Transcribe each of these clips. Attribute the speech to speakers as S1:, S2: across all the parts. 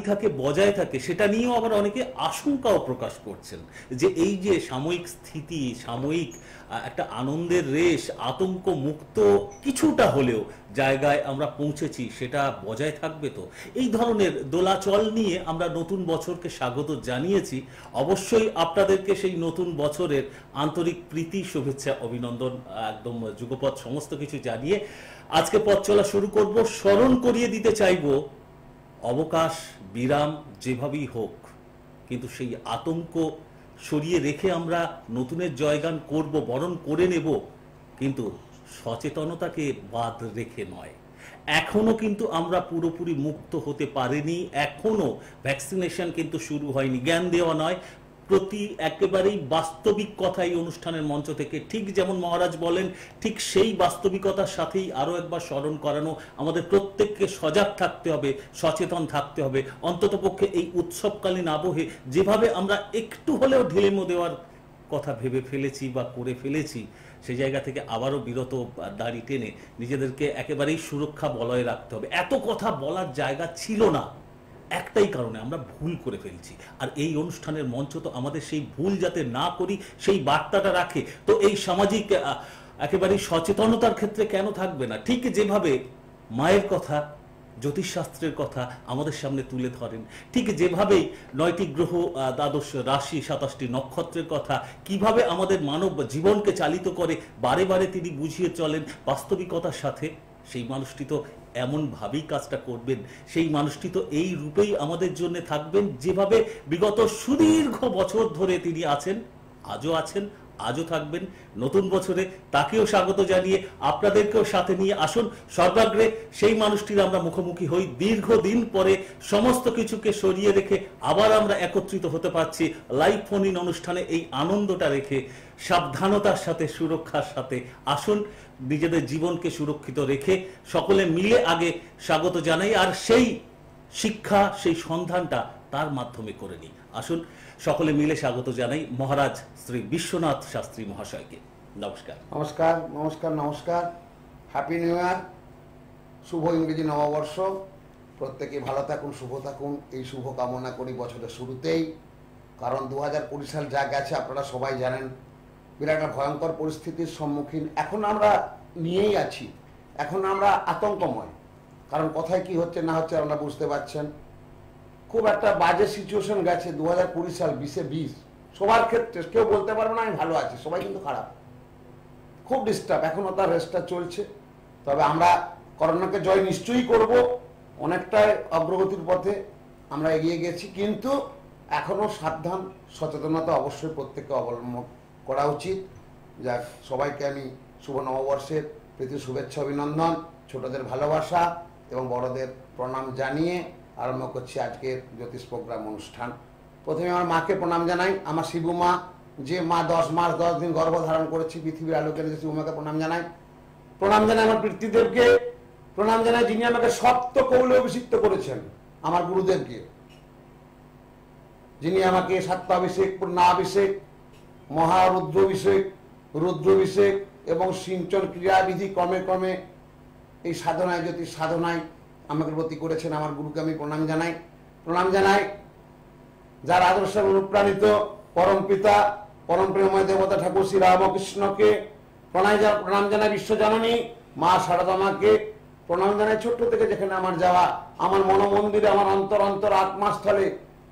S1: থাকে বজায় থাকে সেটা নিয়েও আবার অনেকে আশঙ্কাও প্রকাশ করছেন যে এই যে সাময়িক স্থিতি, সাময়িক একটা আনন্দের রেশ, আতঙ্ক মুক্ত কিছুটা হলেও জায়গায় আমরা পৌঁছেছি, সেটা বজায় থাকবে তো? এই ধরনের দোলাচল নিয়ে আমরা নতুন বছরকে স্বাগত জানিয়েছি। অবশ্যই আপনাদেরকে সেই নতুন বছরের আন্তরিক প্রীতি, শুভেচ্ছা, অভিনন্দন একদম যুগপৎ সমস্ত কিছু জানিয়ে আজকে পথ চলা শুরু করব। স্মরণ করিয়ে দিতে চাইব, অবকাশ বিরাম যেভাবেই হোক, কিন্তু সেই আতঙ্ক সরিয়ে রেখে আমরা নতুনের জয়গান করব, বরণ করে নেব, কিন্তু সচেতনতাকে বাদ রেখে নয়। এখনো কিন্তু আমরা পুরোপুরি মুক্ত হতে পারিনি, এখনো ভ্যাকসিনেশন কিন্তু শুরু হয়নি। জ্ঞান দেওয়া নয়, প্রতি একেবারেই বাস্তবিক কথা এই অনুষ্ঠানের মঞ্চ থেকে ঠিক যেমন মহারাজ বলেন, ঠিক সেই বাস্তবিকতার সাথেই আরো একবার স্মরণ করানো, আমাদের প্রত্যেককে সজাগ থাকতে হবে, সচেতন থাকতে হবে। অন্ততপক্ষে এই উৎসবকালীন আবহে যেভাবে আমরা একটু হলেও ঢিলেমো দেওয়ার কথা ভেবে ফেলেছি বা করে ফেলেছি, সেই জায়গা থেকে আবারও বিরত দাড়ি টেনে নিজেদেরকে একেবারেই সুরক্ষা বলয়ে রাখতে হবে। এত কথা বলার জায়গা ছিল না, একটাই কারণে আমরা ভুল করে ফেলছি। আর এই অনুষ্ঠানের মঞ্চ তো আমাদের সেই ভুল যাতে না করি সেই বার্তাটা রাখে। তো এই সামাজিক একেবারেই সচেতনতার ক্ষেত্রে কেন থাকবে না? ঠিক যেভাবে মায়ের কথা, জ্যোতিষশাস্ত্রের কথা আমাদের সামনে তুলে ধরেন, ঠিক যেভাবেই 9টি গ্রহ, দ্বাদশ রাশি, 27টি নক্ষত্রের কথা কিভাবে আমাদের মানব জীবনকে চালিত করে বারে বারে তিনি বুঝিয়ে চলেন বাস্তবিকতার সাথে, সেই মানুষটি তো এমনভাবেই কাজটা করবেন, সেই মানুষটি তো এই রূপেই আমাদের জন্য থাকবেন যেভাবে বিগত সুদীর্ঘ বছর ধরে তিনি আছেন, আজও আছেন, আজও থাকবেন। নতুন বছরে তাকেও স্বাগত জানিয়ে আপনাদেরকেও সাথে নিয়ে আসুন সর্বাগ্রে সেই মানুষটির আমরা মুখোমুখি হই। দীর্ঘদিন পরে সমস্ত কিছুকে সরিয়ে রেখে আবার আমরা একত্রিত হতে পারছি লাইভ ফোন ইন অনুষ্ঠানে। এই আনন্দটা রেখে সাবধানতার সাথে, সুরক্ষার সাথে আসুন, নিজেদের জীবনকে সুরক্ষিত রেখে সকলে মিলে আগে স্বাগত জানাই, আর সেই শিক্ষা, সেই সন্ধানটা তার মাধ্যমে করে নিই। আসুন সকলে মিলে স্বাগত জানাই মহারাজ শ্রী বিশ্বনাথ শাস্ত্রী মহাশয়কে। নমস্কার।
S2: নমস্কার, নমস্কার, নমস্কার। হ্যাপি নিউ ইয়ার, শুভ ইংরেজি নববর্ষ। প্রত্যেকে ভালো থাকুন, শুভ থাকুন, এই শুভ কামনা করি বছরের শুরুতেই। কারণ 2020 সাল যা গেছে আপনারা সবাই জানেন, বিরাট একটা ভয়ঙ্কর পরিস্থিতির সম্মুখীন এখন আমরা নিয়েই আছি। এখন আমরা আতঙ্কময়, কারণ কোথায় কি হচ্ছে না হচ্ছে আপনারা বুঝতে পারছেন। খুব একটা বাজে সিচুয়েশন গেছে 2020 সাল, 20-20 সবার ক্ষেত্রে। কেউ বলতে পারবে না আমি ভালো আছি, সবাই কিন্তু খারাপ, খুব ডিস্টার্ব। এখনও তার রেস্টটা চলছে, তবে আমরা করোনাকে জয় নিশ্চয়ই করব। অনেকটাই অগ্রগতির পথে আমরা এগিয়ে গেছি, কিন্তু এখনও সাবধান, সচেতনতা অবশ্যই প্রত্যেককে অবলম্বন করা উচিত। যাক, সবাইকে আমি শুভ নববর্ষের প্রীতি, শুভেচ্ছা, অভিনন্দন, ছোটদের ভালোবাসা এবং বড়দের প্রণাম জানিয়ে আরম্ভ করছি আজকের জ্যোতিষ প্রোগ্রাম অনুষ্ঠান। প্রথমে আমার মাকে প্রণাম জানাই, আমার শিবু মা, যে মা 10 মাস 10 দিন গর্ভধারণ করেছি, পৃথিবীর আলোকে এনেছে, শিবু মাকে প্রণাম জানাই। প্রণাম জানাই আমার পিতৃদেবকে, প্রণাম জানাই যিনি আমাকে সপ্ত কৌলে অভিষিক্ত করেছেন, আমার গুরুদেবকে, যিনি আমাকে সত্যাভিষেক, পূর্ণাভিষেক, মহারুদ্রাভিষেক, রুদ্রাভিষেক এবং সিঞ্চন ক্রিয়াবিধি ক্রমে ক্রমে এই সাধনায়, জ্যোতিষ সাধনায় আমাকে প্রতি করেছেন। আমার গুরুকে আমি প্রণাম জানাই। প্রণাম জানাই যার আদর্শে অনুপ্রাণিত পরম পিতা, পরম প্রেমময় দেবতা ঠাকুর শ্রী রামকৃষ্ণকে। প্রণাম জানাই বিশ্বজননী মা শারদামাকে। প্রণাম জানাই ছোট্ট থেকে যেখানে আমার যাওয়া, আমার মনোমন্দিরে, আমার অন্তর অন্তর আত্মাস্থলে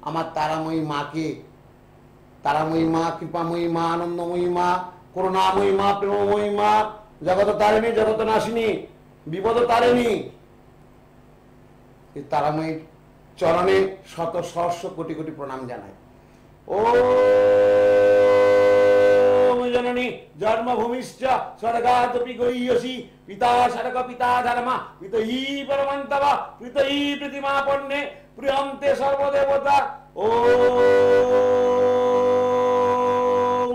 S2: আমার তারাময়ী মাকে। তারাময়ী মা, কৃপাময়ী মা, আনন্দময়ী মা, করুণাময়ী মা, প্রেমময়ী মা, জগত তারিণী, জগত নাশিনী, বিপদ তারিণী। এই তারাময়ীর চরণে শত সহস্র কোটি কোটি প্রণাম জানাই। ও জননী জন্মভূমিশ্চ স্বর্গাদপি গরীয়সি, পিতা স্বর্গ পিতা ধর্মা, পিতহি পরমন্তব, পিতহি প্রতিমা পণ্যে, প্রিয়ন্তে সর্বদেবতা। ও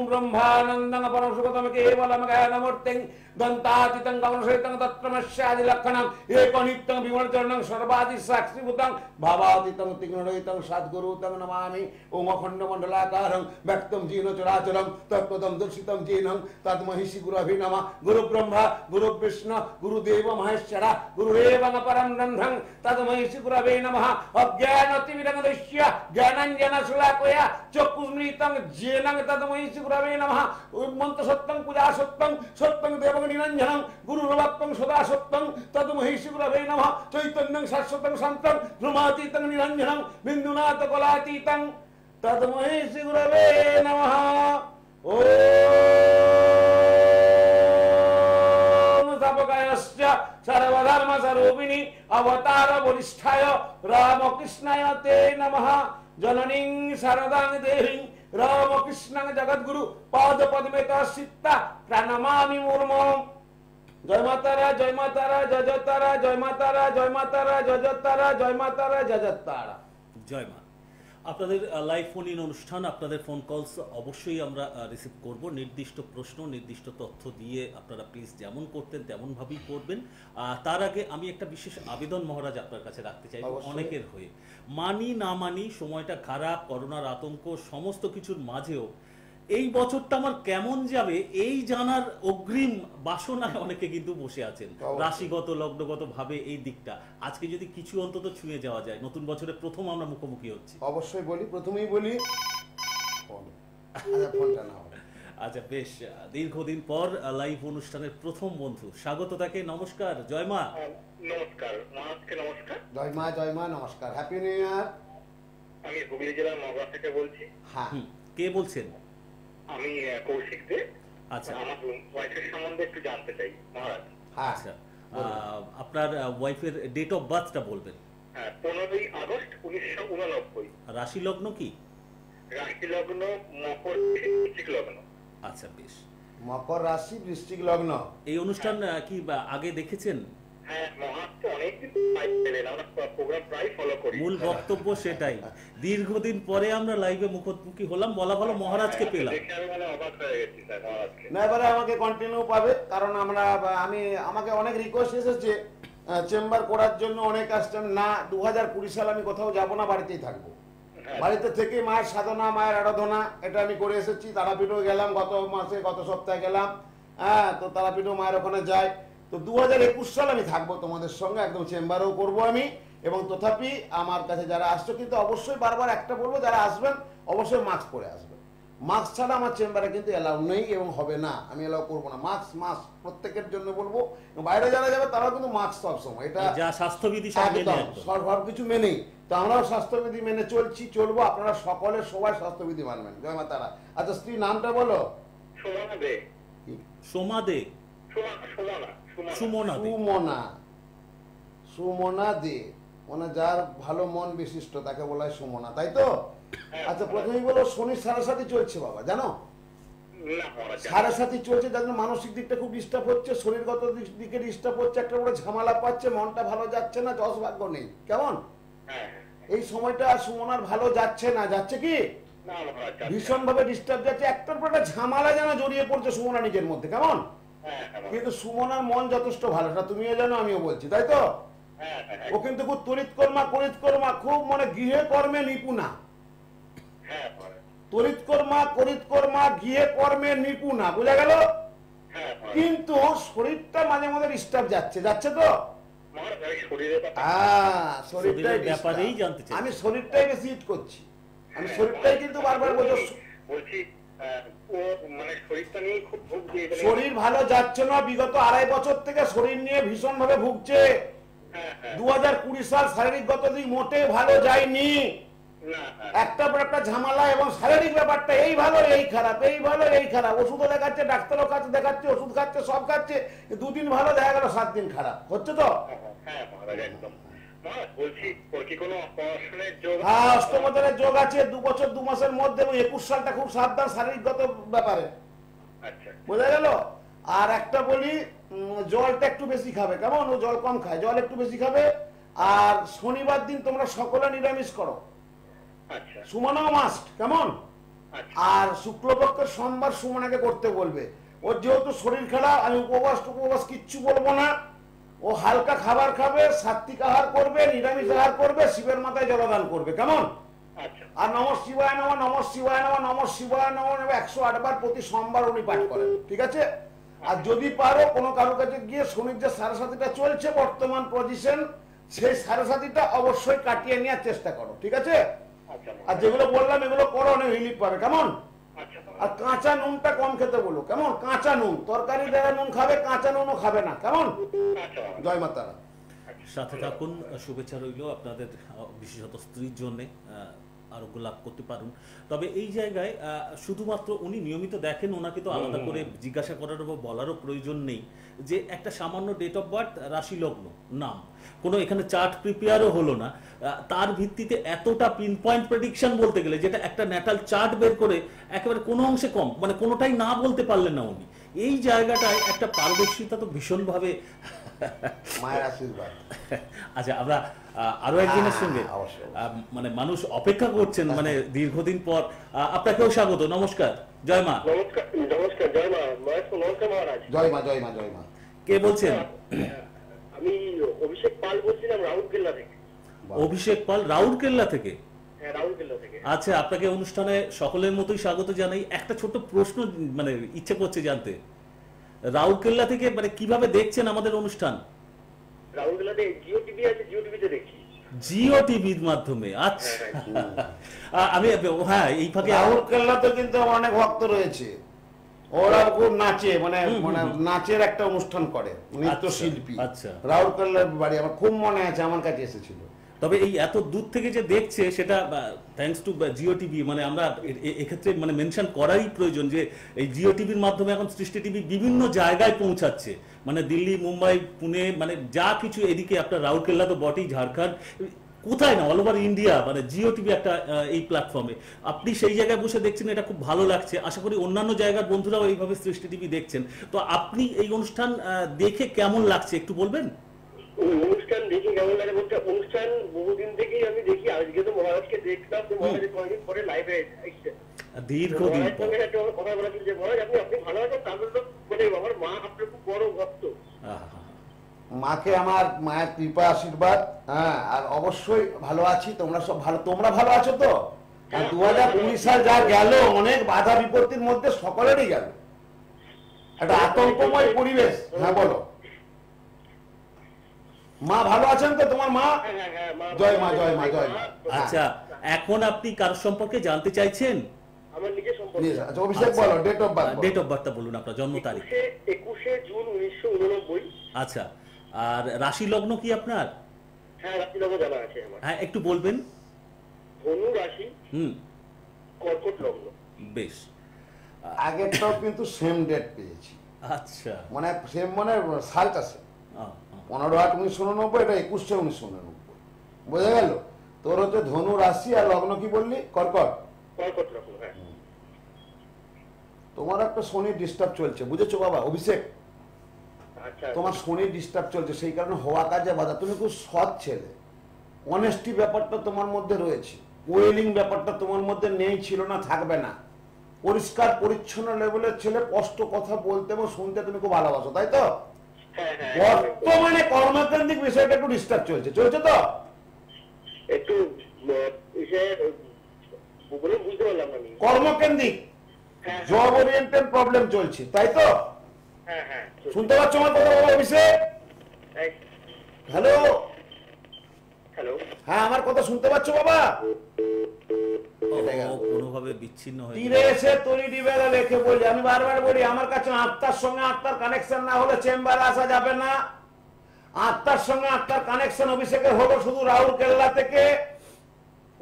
S2: ব্রহ্মানন্দং পরম সুখতম কেবলম জ্ঞানমূর্তিং
S3: দন্তাতীতং গমনসহিতং তত্ত্বমস্যাদি লক্ষণং একনিত্যং বিমলচরণং সর্বাদি সাক্ষীভূতং ভাবাতীতং তিগ্নরহিতং সদ্গুরুতং নমামি ওম অখণ্ড মণ্ডলাকারং ব্যক্তং জিন চরাচরং তৎপদং দর্শিতং জিনং তদ্মহিষি গুরভি নমঃ গুরু ব্রহ্মা গুরু বিষ্ণু গুরুদেব মহেশ্বর গুরুরেবং পরম ব্রহ্মং তদ্মহিষি গুরভে নমঃ অজ্ঞানতিমিরংদস্য জ্ঞানাঞ্জনা শুলাকয়া চক্ষুস্মৃতং জেনং তদ্মহিষি গুরভে নমঃ মন্ত্র সত্যং পূজা সত্যং সত্যং দেবং নিরঞ্জনং গুরুর্বাক্যং সদা সত্যং তদ্মহিষি গুরভে নমঃ চৈতন্যং শাশ্বতং শান্তং ভ্রমাতীতং নিরঞ্জনং বিন্দুনাথ কলাতীতং তদ্মহিষি গুরভে নমঃ ওম তাপকায়শ্চ সর্বধর্ম স্বরূপিণী অবতার বরিষ্ঠায় রামকৃষ্ণায় তে নমঃ জননীং শারদাং দেবীং রামকৃষ্ণং জগদ্গুরু পাদ পদ্মে তস্সিতা প্রণমামি মুর্মুঃ জয় মাতারা জয় মাতারা জয় জয় তারা জয় মাতারা জয় মাতারা জয় জয় তারা জয় মাতারা জয় জয় তারা।
S1: জয় মা। আপনাদের লাইভ ফোন ইন অনুষ্ঠান, আপনাদের ফোন কলস অবশ্যই আমরা রিসিভ করব। নির্দিষ্ট প্রশ্ন, নির্দিষ্ট তথ্য দিয়ে আপনারা প্লিজ যেমন করতেন তেমনভাবেই করবেন। তার আগে আমি একটা বিশেষ আবেদন মহারাজ আপনার কাছে রাখতে চাই অনেকের হয়ে। মানি না মানি, সময়টা খারাপ, করোনার আতঙ্ক, সমস্ত কিছুর মাঝেও এই বছরটা আমার কেমন যাবে এই জানার অগ্রিম বাসনায় অনেকে কিন্তু বসে আছেন, রাশিগত লগ্নগত ভাবে এই দিকটা। আজকে যদি কিছু অন্তত ছুঁয়ে যাওয়া যায়, নতুন বছরের প্রথম আমরা মুখোমুখি হচ্ছি।
S2: অবশ্যই বলি, প্রথমেই বলি ফোনটা না।
S1: আচ্ছা বেশ, দীর্ঘদিন পর লাইভ অনুষ্ঠানের প্রথম বন্ধু, স্বাগত তাকে। নমস্কার, জয় মা।
S4: নমস্কার মহারাজকে, নমস্কার।
S2: জয় মা, জয় মা, নমস্কার, হ্যাপি নিউ ইয়ার।
S4: আমি হুগলি জেলার নগর থেকে বলছি।
S2: হ্যাঁ,
S1: কে বলছেন?
S4: আমি কৌশিক দে।
S1: আচ্ছা,
S4: আমার ওয়াইফের সম্বন্ধে একটু জানতে চাই মহারাজ।
S1: আচ্ছা, আপনার ওয়াইফের ডেট অফ বার্থটা বলবেন?
S4: হ্যাঁ, 15ই আগস্ট 1989।
S1: রাশি লগ্ন কি?
S4: রাশি লগ্ন মকর, বৃশ্চিক লগ্ন।
S1: আচ্ছা বেশ,
S2: মকর রাশি, বৃশ্চিক লগ্ন।
S1: এই অনুষ্ঠান কি আগে দেখেছেন?
S4: হ্যাঁ মহারাজ, তো অনেকদিন আমরা প্রোগ্রাম প্রায় ফলো করি।
S1: মূল বক্তব্য সেটাই, দীর্ঘদিন পরে আমরা লাইভে মুখোমুখি হলাম, বলা ভালো মহারাজকে পেলাম।
S4: দেখে আমি মানে অবাক হয়ে গেছি স্যার মহারাজকে।
S2: না, এবারে আমাকে কন্টিনিউ পাবে, কারণ আমাকে অনেক রিকোয়েস্ট এসেছে চেম্বার করার জন্য, অনেক আসছে না। 2020 সালে আমি কোথাও যাব না, বাড়িতেই থাকবো। বাড়িতে থেকে মায়ের সাধনা, মায়ের আরাধনা, এটা আমি করে এসেছি। তারাপীঠও গেলাম গত সপ্তাহে গেলাম। হ্যাঁ, তো তারাপীঠও মায়ের ওখানে যাই। তো 2021 সালে আমি থাকবো তোমাদের সঙ্গে, একদম চেম্বারও করব আমি। এবং তথাপি আমার কাছে যারা আসছো, কিন্তু অবশ্যই বারবার একটা বলবো, যারা আসবেন অবশ্যই মাস্ক পরে আসবেন। মাস্ক ছাড়া আমার চেম্বারে কিন্তু এলাউ নেই এবং হবে না, আমি এলাউ করবো না। মাস্ক প্রত্যেকের জন্য বলবো। বাইরে যারা যাবে তারাও কিন্তু মাস্ক সবসময়, এটা
S1: যা স্বাস্থ্যবিধি
S2: সবকিছু মেনেই তো আমরাও স্বাস্থ্যবিধি মেনে চলবো। আপনারা সবাই স্বাস্থ্যবিধি মানবেন। জয় মা তারা। আচ্ছা, স্ত্রী নামটা বলো?
S4: সুমনা দে।
S1: সোমা দে।
S2: সুমনা দে, মানে যার ভালো মন বিশিষ্ট তাকে বলা হয় সুমনা, তাই তো? আচ্ছা, প্রথমেই বলো, শনির সাড়ে চলছে বাবা, জানো? সাড়ে চলছে, যার জন্য মানসিক দিকটা খুব ডিস্টার্ব হচ্ছে, শরীরগত দিকে ডিস্টার্ব হচ্ছে, একটা বড় ঝামেলা পাচ্ছে, মনটা ভালো যাচ্ছে না, যশ ভাগ্য নেই। কেমন এই সময়টা সুমনার ভালো যাচ্ছে না? যাচ্ছে কি ভীষণ ভাবে ডিস্টার্ব যাচ্ছে, একটার পর একটা ঝামেলা যেন জড়িয়ে পড়ছে সুমনা নিজের মধ্যে। কেমন? কিন্তু সুমনার মন যথেষ্ট ভালো, তুমিও জানো, আমিও বলছি, তাই তো? ও কিন্তু খুব তড়িৎকর্মা, খুব মানে গৃহে কর্মে নিপুণা। তড়িৎকর্মা গৃহে কর্মে নিপুণা, বুঝা গেল? কিন্তু শরীরটা মাঝে মাঝে ডিস্টার্ব যাচ্ছে তো। আমি শরীরটাই বেশি হিট করছি, আমি শরীরটাই কিন্তু বারবার বলছি শরীর ভালো যাচ্ছে না। বিগত 2.5 বছর থেকে শরীর নিয়ে ভীষণ ভাবে ভুগছে। 2020 সাল শারীরিকগত দিক মোটে ভালো যায়নি, একটা পর একটা ঝামেলা, এবং শারীরিক ব্যাপারটা এই ভালো এই খারাপ, এই ভালো এই খারাপ। ওষুধও দেখাচ্ছে, ডাক্তারও কাছে দেখাচ্ছে, ওষুধ খাচ্ছে, সব খাচ্ছে, 2 দিন ভালো, দেখা গেল 7 দিন খারাপ হচ্ছে তো। হ্যাঁ, অষ্টমতনের যোগ আছে 2 বছর 2 মাসের মধ্যে, এবং 21 সালটা খুব সাবধান শারীরিকগত ব্যাপারে, বোঝা গেল? আর একটা বলি, জলটা একটু বেশি খাবে। কেমন? ও জল কম খায়, জল একটু বেশি খাবে। আর শনিবার দিন তোমরা সকলে নিরামিষ করো, সুমনাও মাস্ট। কেমন? আর শুক্লপক্ষের সোমবার সুমনাকে করতে বলবে।
S3: ওর যেহেতু শরীর খারাপ, আমি উপবাস কিচ্ছু বলবো না। ও হালকা খাবার খাবে, সাত্বিক আহার করবে, নিরামিষ আহার করবে, শিবের মাথায় জলদান করবে, কেমন?
S4: আচ্ছা
S3: আর নমঃ শিবায় নমঃ, নমঃ শিবায় নমঃ, নমঃ শিবায় নমঃ 108 বার প্রতি সোমবার উনি পাঠ করেন, ঠিক আছে? আর যদি পারো কোনো কারো কাছে গিয়ে শনির যে সাড়ে চলছে বর্তমান পজিশন, সেই সাড়ে অবশ্যই কাটিয়ে নেওয়ার চেষ্টা করো, ঠিক আছে?
S4: আচ্ছা
S3: আর যেগুলো বললাম এগুলো করো, অনেক রিলিফ পাবে, কেমন?
S4: আচ্ছা
S3: আর কাঁচা নুনটা কম খেতে বলো, কেমন? কাঁচা নুন, তরকারি যারা নুন খাবে কাঁচা নুনও খাবে না, কেমন?
S4: আচ্ছা
S3: জয় মাতা।
S1: সাথে থাকুন, শুভেচ্ছা রইল আপনাদের, বিশেষত স্ত্রীর জন্যে আরোগ্য লাভ করতে পারুন। তবে এই জায়গায় শুধুমাত্র উনি নিয়মিত দেখেন, ওনাকে তো আলাদা করে জিজ্ঞাসা করারও বা বলারও প্রয়োজন নেই যে একটা সামান্য ডেট অফ বার্থ, রাশি লগ্ন, নাম, কোনো এখানে চার্ট প্রিপেয়ারও হলো না, তার ভিত্তিতে এতটা পিন পয়েন্ট প্রেডিকশন বলতে গেলে, যেটা একটা ন্যাটাল চার্ট বের করে একেবারে কোনো অংশে কম, মানে কোনোটাই না বলতে পারলেন না উনি। এই জায়গাটায় একটা পারদর্শিতা তো ভীষণভাবে
S3: মায়ের আশীর্বাদ।
S1: আচ্ছা, আমরা আরো একজনের সঙ্গে
S3: অবশ্যই।
S1: মানে মানুষ অপেক্ষা করছেন মানে দীর্ঘদিন পর, আপনাকেও স্বাগত, নমস্কার, জয় মা।
S4: নমস্কার নমস্কার, জয় মা। নমস্কার মহারাজ।
S3: জয় মা, জয় মা, জয় মা।
S1: কে বলছেন?
S4: আমি অভিষেক পাল বলছিলাম রাউরকেল্লা থেকে।
S1: অভিষেক পাল, রাউরকেল্লা থেকে।
S4: হ্যাঁ, রাউরকেল্লা থেকে।
S1: আচ্ছা, আপনাকে অনুষ্ঠানে সকলের মতোই স্বাগত জানাই। একটা ছোট প্রশ্ন মানে ইচ্ছে করছে জানতে, রাউরকেল্লা থেকে মানে কিভাবে দেখছেন আমাদের অনুষ্ঠান?
S4: রাউরকেল্লাতে জিও টিভি আছে, জিও টিভিতে দেখি।
S1: জিও টিভির মাধ্যমে? আচ্ছা, আমি হ্যাঁ এই ফাঁকে
S3: রাউরকেল্লাতে কিন্তু অনেক ভক্ত রয়েছে, ওরা খুব নাচে, মানে নাচের একটা অনুষ্ঠান করে, নৃত্যশিল্পী।
S1: আচ্ছা।
S3: রাউরকেল্লার বাড়ি, আমার খুব মনে আছে, আমার কাছে এসেছিল।
S1: তবে এই এত দূর থেকে যে দেখছে সেটা থ্যাঙ্কস টু জিও টিভি, মানে আমরা এক্ষেত্রে মানে মেনশন করাই প্রয়োজন যে এই জিও টিভির মাধ্যমে এখন সৃষ্টি টিভি বিভিন্ন জায়গায় পৌঁছাচ্ছে, মানে দিল্লি, মুম্বাই, পুনে, মানে যা কিছু এদিকে, আপনার রাউরকেল্লা তো বটেই, ঝাড়খণ্ড, কোথায় না, অল ওভার ইন্ডিয়া, মানে জিও টিভি একটা এই প্ল্যাটফর্মে আপনি সেই জায়গায় বসে দেখছেন, এটা খুব ভালো লাগছে। আশা করি অন্যান্য জায়গার বন্ধুরাও এইভাবে সৃষ্টি টিভি দেখছেন। তো আপনি এই অনুষ্ঠান দেখে কেমন লাগছে একটু বলবেন?
S4: অনুষ্ঠান দেখি কেমন লাগে বলতে, অনুষ্ঠান বহুদিন থেকেই আমি দেখি। আজকে তো মহারাজকে দেখলাম, মহারাজের কয়েকদিন পরে লাইভে এসেছে।
S1: দীর্ঘদিন পর।
S4: মহারাজ একটা কথা বলা ছিল যে, মহারাজ আপনি ভালো আছেন? তারপরে তো মানে আমার মা আপনার খুব বড় ভক্ত।
S3: মাকে আমার মায়ের কৃপা আশীর্বাদ, হ্যাঁ, আর অবশ্যই ভালো আছি। তোমরা সব ভালো, তোমরা ভালো আছো তো? 2019 সাল যা গেল, অনেক বাধা বিপত্তির মধ্যে সকলেরই গেল, একটা আতঙ্কময় পরিবেশ। হ্যাঁ বলো, মা ভালো আছেন তো? তোমার মা? জয় মা, জয় মা, জয় মা।
S1: আচ্ছা, এখন আপনি কার সম্পর্কে জানতে চাইছেন?
S4: আমার নিজের সম্পর্কে।
S3: আচ্ছা, অভিষেক বলো, date of birth.
S1: Date of বার্থটা বলুন, আপনার জন্ম তারিখ।
S4: 21শে জুন 1989।
S1: আচ্ছা, আর রাশি লগ্ন কি আপনার?
S4: হ্যাঁ, রাশি লগ্ন জানা আছে আমার।
S1: হ্যাঁ, একটু বলবেন।
S4: ধনু রাশি, কর্কট লগ্ন।
S1: বেশ।
S3: আগেরটাও কিন্তু সেম ডেট পেয়েছি,
S1: আচ্ছা,
S3: মানে সেম, মানে সালটা সেম, 15/8/1989, এটা 21/1989। বোঝা গেল? তোর হচ্ছে ধনু রাশি, আর লগ্ন কি বললি? কর্কট।
S4: কর্কট লগ্ন, হ্যাঁ।
S3: তোমার একটা শনি ডিস্টার্ব চলছে, বুঝেছো বাবা অভিষেক?
S4: আচ্ছা,
S3: তোমার শনি ডিস্টার্ব চলছে, সেই কারণে হওয়া কাজে বাধা। তুমি খুব সৎ ছেলে, অনেস্টি ব্যাপারটা তোমার মধ্যে রয়েছে, ওয়েলিং ব্যাপারটা তোমার মধ্যে নেই, ছিল না, থাকবে না। পরিষ্কার পরিচ্ছন্ন লেভেলের ছেলে, স্পষ্ট কথা বলতে এবং শুনতে তুমি খুব ভালোবাসো, তাই তো?
S4: হ্যাঁ হ্যাঁ।
S3: বর্তমানে কর্মকেন্দ্রিক বিষয়টা একটু ডিস্টার্ব চলছে, চলছে তো?
S4: একটু বলে বুঝতে পারলাম না আমি।
S3: কর্মকেন্দ্রিক
S4: হ্যাঁ,
S3: জব ওরিয়েন্টেড প্রবলেম চলছে, তাই তো?
S4: হ্যাঁ হ্যাঁ।
S3: শুনতে পাচ্ছ আমার কথা বাবা অভিষেক? Hello,
S4: hello.
S3: হ্যাঁ, আমার কথা শুনতে পাচ্ছ বাবা?
S1: কোনোভাবে বিচ্ছিন্ন হয়ে
S3: তীরে এসে তরি ডিবেলা লেখে বলি, আমি বারবার বলি, আমার কাছে আত্মার সঙ্গে আত্মার কানেকশন না হলে চেম্বারে আসা যাবে না। আত্মার সঙ্গে আত্মার কানেকশন অভিষেকের হলো শুধু রাউরকেল্লা থেকে।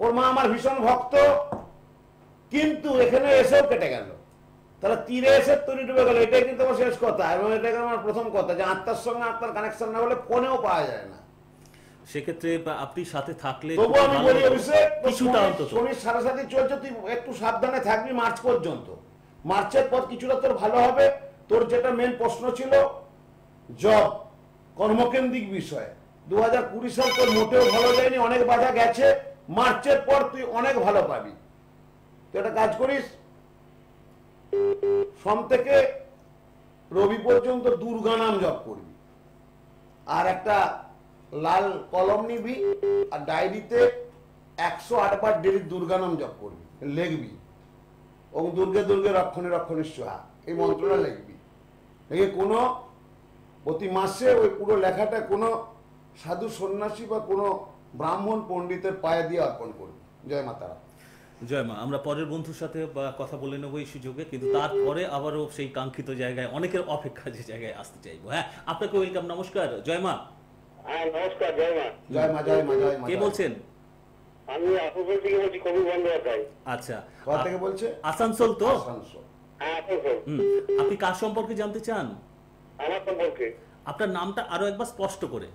S3: ওর মা আমার ভীষণ ভক্ত, কিন্তু এখানে এসেও কেটে গেল। তাহলে তীরে এসে তরি ডুবে গেল, এটাই কিন্তু আমার শেষ কথা, এবং এটাই আমার প্রথম কথা, যে আত্মার সঙ্গে আত্মার কানেকশন না হলে ফোনেও পাওয়া যায় না।
S1: সেক্ষেত্রে আপনি সাথে থাকলে
S3: তবু আমি বলি অভিষেক,
S1: কিছুটা অন্তত
S3: শনির সাড়ে চলছে, তুই একটু সাবধানে থাকবি মার্চ পর্যন্ত। মার্চের পর কিছুটা তোর ভালো হবে। তোর যেটা মেন প্রশ্ন ছিল জব, কর্মকেন্দ্রিক বিষয়, 2020 সাল তোর মোটেও ভালো যায়নি, অনেক বাধা গেছে। মার্চের পর তুই অনেক ভালো পাবি। তুই একটা কাজ করিস, সোম থেকে রবি পর্যন্ত দুর্গা নাম জপ করবি, আর একটা লাল কলম নিবি আর ডায়েরিতে 108 বার ডেলি দুর্গা নাম জপ করবি, লিখবি ওম দুর্গে দুর্গে রক্ষণে রক্ষণে স্বাহা, এই মন্ত্রটা লিখবি। লিখে কোনো প্রতি মাসে ওই পুরো লেখাটা কোনো সাধু সন্ন্যাসী বা কোনো ব্রাহ্মণ পণ্ডিতের পায়ে দিয়ে অর্পণ করবি। জয় মাতারা।
S1: জয় মা। আমরা পরের বন্ধুর সাথে কথা বলে নেবো এই সুযোগে, কিন্তু তারপরে আবারও সেই কাঙ্ক্ষিত জায়গায়, অনেকের অপেক্ষা যে জায়গায় আসতে চাইবো। হ্যাঁ, আপনাকে ওয়েলকাম, নমস্কার। জয় মা।
S4: হ্যাঁ নমস্কার, জয় মা।
S3: জয় মা, জয় মা, জয় মা।
S1: কে বলছেন?
S4: আমি আসানসোল থেকে বলছি, কবি বন্দ্যোপাধ্যায়।
S1: আচ্ছা,
S3: কোথা থেকে বলছে?
S1: আসানসোল তো?
S3: আসানসোল।
S4: হ্যাঁ আসানসোল।
S1: আপনি কার সম্পর্কে জানতে চান?
S4: আমার সম্পর্কে।
S1: আপনার নামটা আরো একবার স্পষ্ট করে।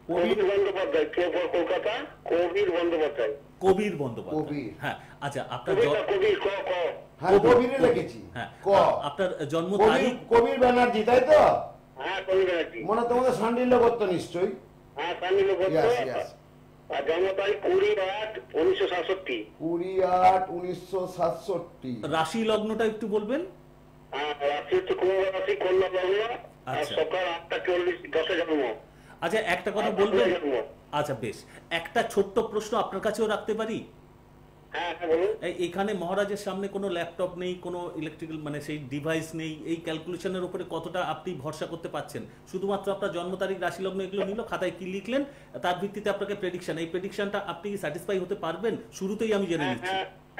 S4: কবির বন্দ্যোপাধ্যায়, কলকাতা। কবির বন্দ্যোপাধ্যায়।
S1: কবির বন্দ্যোপাধ্যায়।
S3: কবির।
S1: হ্যাঁ, আচ্ছা, আপনার
S4: কবির ক ক।
S3: হ্যাঁ, কবিরে লিখেছি।
S1: হ্যাঁ,
S3: ক।
S1: আপনার জন্ম
S3: কবির,
S1: তারিখ?
S3: কবির ব্যানার্জি, তাই তো?
S4: হ্যাঁ কবির ব্যানার্জি।
S3: মনে তোমাদের সান্ডিল্য করতো নিশ্চয়ই।
S4: হ্যাঁ সান্নিধ্য করতো।
S3: Yes, yes.
S4: আর জন্ম তারিখ 20/8/1967।
S3: 20/8/1967।
S1: রাশি লগ্নটা একটু বলবেন?
S4: হ্যাঁ রাশি হচ্ছে কুম্ভ রাশি, কন্যা লগ্ন। আর
S1: আচ্ছা।
S4: সকাল 8:40 জন্ম।
S1: আচ্ছা, একটা কথা বলবেন? আচ্ছা বেশ, একটা ছোট্ট প্রশ্ন আপনার কাছেও রাখতে পারি?
S4: হ্যাঁ হ্যাঁ বলুন।
S1: এখানে মহারাজের সামনে কোনো ল্যাপটপ নেই, কোনো ইলেকট্রিক্যাল মানে সেই ডিভাইস নেই, এই ক্যালকুলেশনের উপরে কতটা আপনি ভরসা করতে পারছেন? শুধুমাত্র আপনার জন্ম তারিখ, রাশি লগ্ন এগুলো নিল, খাতায় কি লিখলেন, তার ভিত্তিতে আপনাকে প্রেডিকশন, এই প্রেডিকশনটা আপনি কি স্যাটিসফাই হতে পারবেন? শুরুতেই আমি জেনে নিচ্ছি।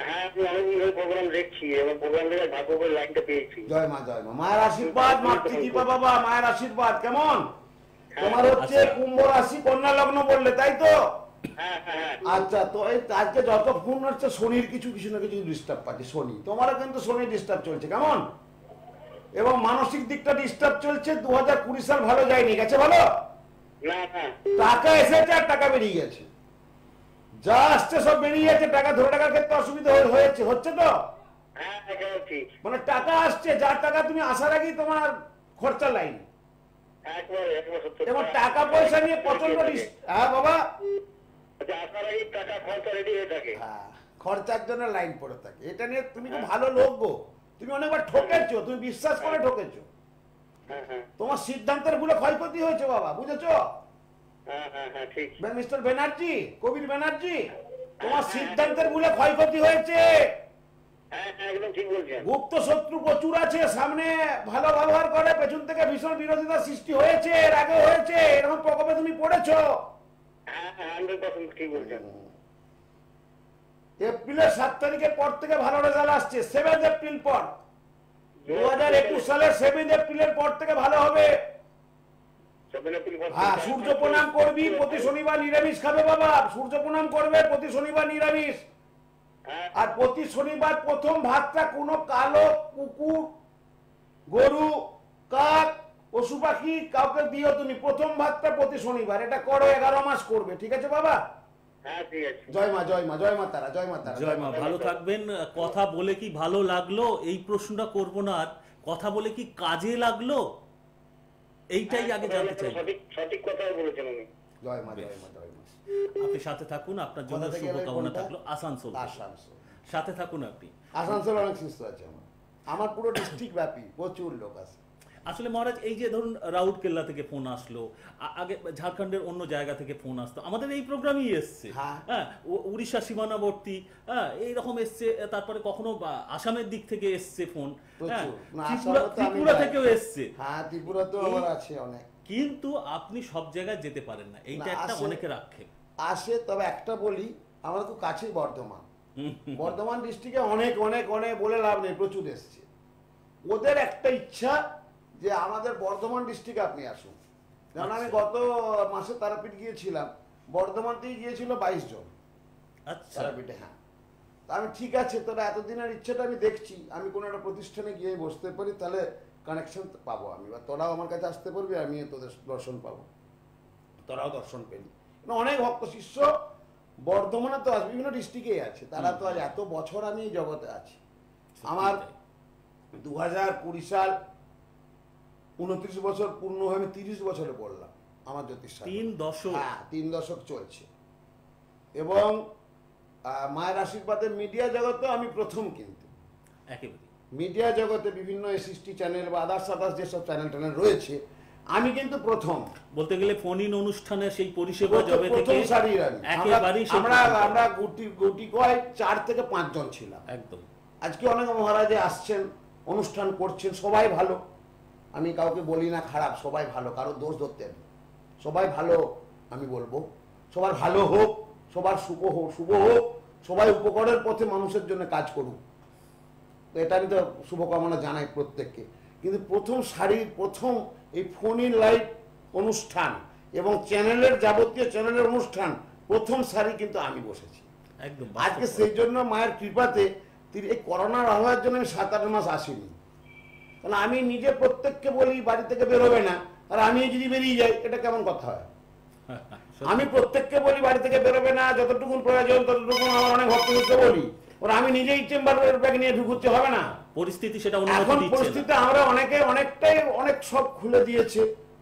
S4: হ্যাঁ আমি অনেকদিন ধরে প্রোগ্রাম দেখছি এবং প্রোগ্রাম দেখে ভাগ্য করে লাইনটা পেয়েছি।
S3: জয় মা, জয় মা। মায়ের আশীর্বাদ, মাতৃকৃপা বাবা, মায়ের আশীর্বাদ। কেমন তোমার হচ্ছে? কুম্ভ রাশি, কন্যা লগ্ন বললে, তাই তো?
S4: হ্যাঁ হ্যাঁ।
S3: আচ্ছা, তো এই আজকে যত ফোন হচ্ছে শনির কিছু না কিছু ডিস্টার্ব পাচ্ছে। শনি, তোমারও কিন্তু শনি ডিস্টার্ব চলছে, কেমন? এবং মানসিক দিকটা ডিস্টার্ব চলছে। 2020 সাল ভালো যায়নি, গেছে ভালো?
S4: না না।
S3: টাকা এসেছে আর টাকা বেরিয়ে গেছে, যা আসছে সব বেরিয়ে যাচ্ছে। টাকা ধরে টাকার ক্ষেত্রে অসুবিধা হচ্ছে, হচ্ছে তো?
S4: হ্যাঁ একেবারে ঠিক।
S3: মানে টাকা আসছে, যার টাকা তুমি আসার আগেই তোমার খরচা লাইন,
S4: একবার সত্য।
S3: এবং টাকা পয়সা নিয়ে প্রচন্ড হ্যাঁ বাবা,
S4: আচ্ছা আসার আগে টাকা খরচা রেডি হয়ে থাকে।
S3: হ্যাঁ, খরচার জন্য লাইন পড়ে থাকে। এটা নিয়ে তুমি খুব ভালো লোক গো, তুমি অনেকবার ঠকেছো, তুমি বিশ্বাস করে ঠকেছো।
S4: হ্যাঁ হ্যাঁ
S3: তোমার সিদ্ধান্তের গুলো ক্ষয়ক্ষতি হয়েছে বাবা, বুঝেছো?
S4: হ্যাঁ হ্যাঁ হ্যাঁ ঠিক।
S3: মিস্টার ব্যানার্জি, কবির ব্যানার্জি, তোমার সিদ্ধান্তের গুলো ক্ষয়ক্ষতি হয়েছে।
S4: হ্যাঁ হ্যাঁ একদম ঠিক বলছেন।
S3: গুপ্ত শত্রু প্রচুর আছে, সামনে ভালো ব্যবহার করে, পেছন থেকে ভীষণ বিরোধিতার সৃষ্টি হয়েছে, এর আগে হয়েছে, এরকম প্রকোপে তুমি পড়েছো।
S4: হ্যাঁ হ্যাঁ 100% ঠিক বলছেন।
S3: এপ্রিলের 7 তারিখের পর থেকে ভালো রেজাল্ট আসছে। 7 এপ্রিল পর, 2021 সালের 7 এপ্রিলের পর থেকে ভালো হবে। হ্যাঁ, সূর্য প্রণাম করবি, প্রতি শনিবার নিরামিষ খাবে বাবা। সূর্য প্রণাম করবে, প্রতি শনিবার নিরামিষ। আর প্রতি শনিবার প্রথম ভাতটা কোনো কালো কুকুর, গরু, কাক, পশু পাখি কাউকে দিও তুমি। প্রথম ভাতটা প্রতি শনিবার, এটা করো, 11 মাস করবে, ঠিক আছে বাবা?
S4: হ্যাঁ ঠিক আছে।
S3: জয় মা, জয় মা, জয় মা তারা, জয় মা তারা।
S1: জয় মা, ভালো থাকবেন। কথা বলে কি ভালো লাগলো, এই প্রশ্নটা করব না আর। কথা বলে কি কাজে লাগলো, এইটাই আগে জানতে চাই।
S4: সঠিক কথাই বলেছেন উনি।
S3: জয় মা, জয় মা, জয় মা।
S1: আপনি সাথে থাকুন, আপনার জন্য
S3: কোথা থেকে
S1: শুভকামনা
S3: কোনটা?
S1: থাকলো। আসানসোল থেকে।
S3: আসানসোল।
S1: সাথে থাকুন আপনি।
S3: আসানসোল অনেক সুস্থ আছে আমার পুরো ডিস্ট্রিক্ট ব্যাপী প্রচুর লোক আছে।
S1: আসলে মহারাজ, এই যে ধরুন রাউরকেল্লা থেকে ফোন আসলো, আগে ঝাড়খণ্ডের অন্য জায়গা থেকে ফোন আসতো, আমাদের এই প্রোগ্রামই এসছে। হ্যাঁ, উড়িষ্যা সীমানাবর্তী, হ্যাঁ এইরকম এসছে। তারপরে কখনো আসামের দিক থেকে এসছে ফোন, হ্যাঁ ত্রিপুরা থেকেও এসছে।
S3: হ্যাঁ, ত্রিপুরা তো আবার আছে অনেক।
S1: কিন্তু আপনি সব জায়গায় যেতে পারেন না, এইটা একটা অনেকের আক্ষেপ।
S3: আসে, তবে একটা বলি, আমার খুব কাছেই বর্ধমান। বর্ধমান ডিস্ট্রিক্টে অনেক অনেক অনেক বলে লাভ নেই, প্রচুর এসছে। ওদের একটা ইচ্ছা যে আমাদের বর্ধমান ডিস্ট্রিক্টে আপনি আসুন। কারণ আমি গত মাসে তারাপীঠ গিয়েছিলাম, বর্ধমান থেকে গিয়েছিল 22 জন তারাপীঠে। হ্যাঁ, তা আমি ঠিক আছে, তোরা এতদিনের ইচ্ছাটা আমি দেখছি, আমি কোনো একটা প্রতিষ্ঠানে গিয়ে বসতে পারি, তাহলে কানেকশন পাবো আমি, বা তোরাও আমার কাছে আসতে পারবি, আমিও তোদের দর্শন পাবো, তোরাও দর্শন পেলি। অনেক ভক্ত শিষ্য বর্ধমানে তো আছে, বিভিন্ন ডিস্ট্রিক্টেই আছে, তারা তো আজ এত বছর আমি এই জগতে আছি। আমার 2020 সাল 29 বছর পূর্ণ হয়ে আমি 30 বছরে পড়লাম আমার জ্যোতিষ।
S1: 3 দশক।
S3: হ্যাঁ, 3 দশক চলছে। এবং মায়ের আশীর্বাদের মিডিয়া জগতে আমি প্রথম, কিন্তু
S1: একেবারে
S3: মিডিয়া জগতে বিভিন্ন এসএসটি চ্যানেল বা আদার্স যেসব চ্যানেল ট্যানেল রয়েছে, আমি কিন্তু প্রথম
S1: বলতে গেলে ফোন ইন অনুষ্ঠানে সেই পরিষেবা জবে থেকে
S3: প্রথম সারির আমি।
S1: একেবারেই সেই
S3: আমরা
S1: প্রথম।
S3: আমরা গুটি কয় 4 থেকে 5 জন ছিলাম।
S1: একদম
S3: আজকে অনেক মহারাজে আসছেন, অনুষ্ঠান করছেন, সবাই ভালো, আমি কাউকে বলি না খারাপ, সবাই ভালো, কারো দোষ ধরতে নেই, সবাই ভালো আমি বলবো। সবার ভালো হোক, সবার শুভ হোক, সবাই উপকারের পথে মানুষের জন্য কাজ করুক, তো এটা আমি তো শুভকামনা জানাই প্রত্যেককে। কিন্তু প্রথম সারির প্রথম এই ফোন ইন লাইভ অনুষ্ঠান এবং চ্যানেলের যাবতীয় চ্যানেলের অনুষ্ঠান প্রথম সারি কিন্তু আমি বসেছি।
S1: একদম
S3: আজকে সেই জন্য মায়ের কৃপাতে তিনি এই করোনার আবহাওয়ার জন্য আমি 7-8 মাস আসিনি, কারণ আমি নিজে প্রত্যেককে বলি বাড়ি থেকে বেরোবে না, আর আমি যদি বেরিয়ে যাই এটা কেমন কথা হয়। আমি প্রত্যেককে বলি বাড়ি থেকে বেরোবে না, যতটুকু প্রয়োজন ততটুকু আমার অনেক ভক্তদেরকে বলি, ওরা আমি নিজেই চেম্বারের ব্যাগ নিয়ে ঢুকুচ্ছে হবে না।
S1: পরিস্থিতি সেটা
S3: এখন
S1: অনুমতি দিচ্ছে না।
S3: পরিস্থিতি আমরা অনেক সব খুলে দিয়েছে,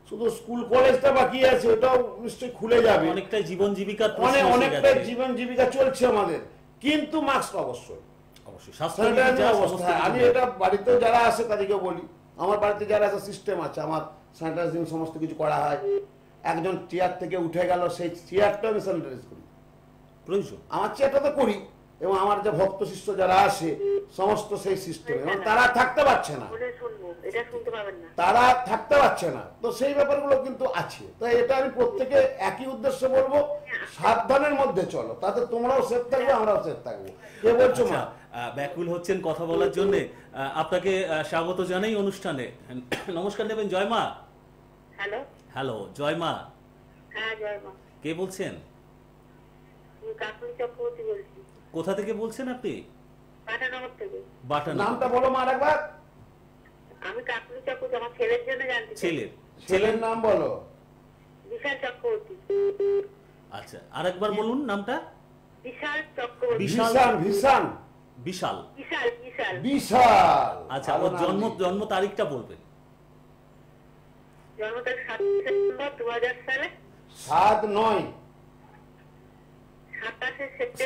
S3: শুধু স্কুল কলেজটা বাকি আছে, ওটাও নিশ্চয়ই খুলে যাবে।
S1: অনেকটাই জীবন জীবিকার প্রশ্ন এসে
S3: অনেকটাই
S1: গেছে।
S3: জীবন জীবিকা চলছে আমাদের, কিন্তু মাস্ক অবশ্যই।
S1: অবশ্যই স্বাস্থ্য
S3: স্যানিটাইজার
S1: যা
S3: অবস্থা,
S1: সমস্ত
S3: আমি
S1: কিছু
S3: এটা বাড়িতেও যারা আসে তাদেরকে বলি, আমার বাড়িতে যারা আছে সিস্টেম আছে, আমার স্যানিটাইজিং সমস্ত কিছু করা হয়। একজন চেয়ার থেকে উঠে গেল, সেই চেয়ারটা আমি স্যানিটাইজ করি,
S1: প্রয়োজন।
S3: আমার চেয়ারটা তো করি, এবং আমার যে ভক্ত শিষ্য যারা আসে সমস্ত সেই সিস্টেম, এবং তারা থাকতে পারছে না,
S4: এটা শুনতে পাবেন না।
S3: তারা থাকতে পারছে না, তো সেই ব্যাপারগুলো কিন্তু আছে। তো এটা আমি প্রত্যেকে একই উদ্দেশ্য বলবো, সাবধানের মধ্যে চলো, তাতে তোমরাও সেফ থাকবে, আমরাও সেফ থাকবো। কে বলছো মা?
S1: ব্যাকুল হচ্ছেন কথা বলার জন্য, আপনাকে স্বাগত জানাই অনুষ্ঠানে। নমস্কার নেবেন। জয় মা।
S4: হ্যালো।
S1: হ্যালো, জয় মা।
S4: হ্যাঁ, জয় মা।
S1: কে বলছেন?
S4: আমি কাকুলি চক্রবর্তী বলছি।
S1: কোথা থেকে বলছেন আপনি?
S4: পাটানগর থেকে।
S1: বাটানগর।
S3: নামটা বলো মা একবার।
S4: আমি কাকুলি চক্রবর্তী, আমার ছেলের জন্য জানতে চাই।
S3: ছেলের নাম বলো।
S4: বিশাল চক্রবর্তী।
S1: আচ্ছা, আরেকবার বলুন নামটা।
S4: বিশাল চক্রবর্তী।
S3: বিশাল বিশাল
S1: বিশাল।
S4: বিশাল বিশাল।
S3: বিশাল।
S1: আচ্ছা, ওর জন্ম তারিখটা বলবেন।
S4: জন্ম তারিখ 7 সেপ্টেম্বর 2000 সালে।
S3: 7-9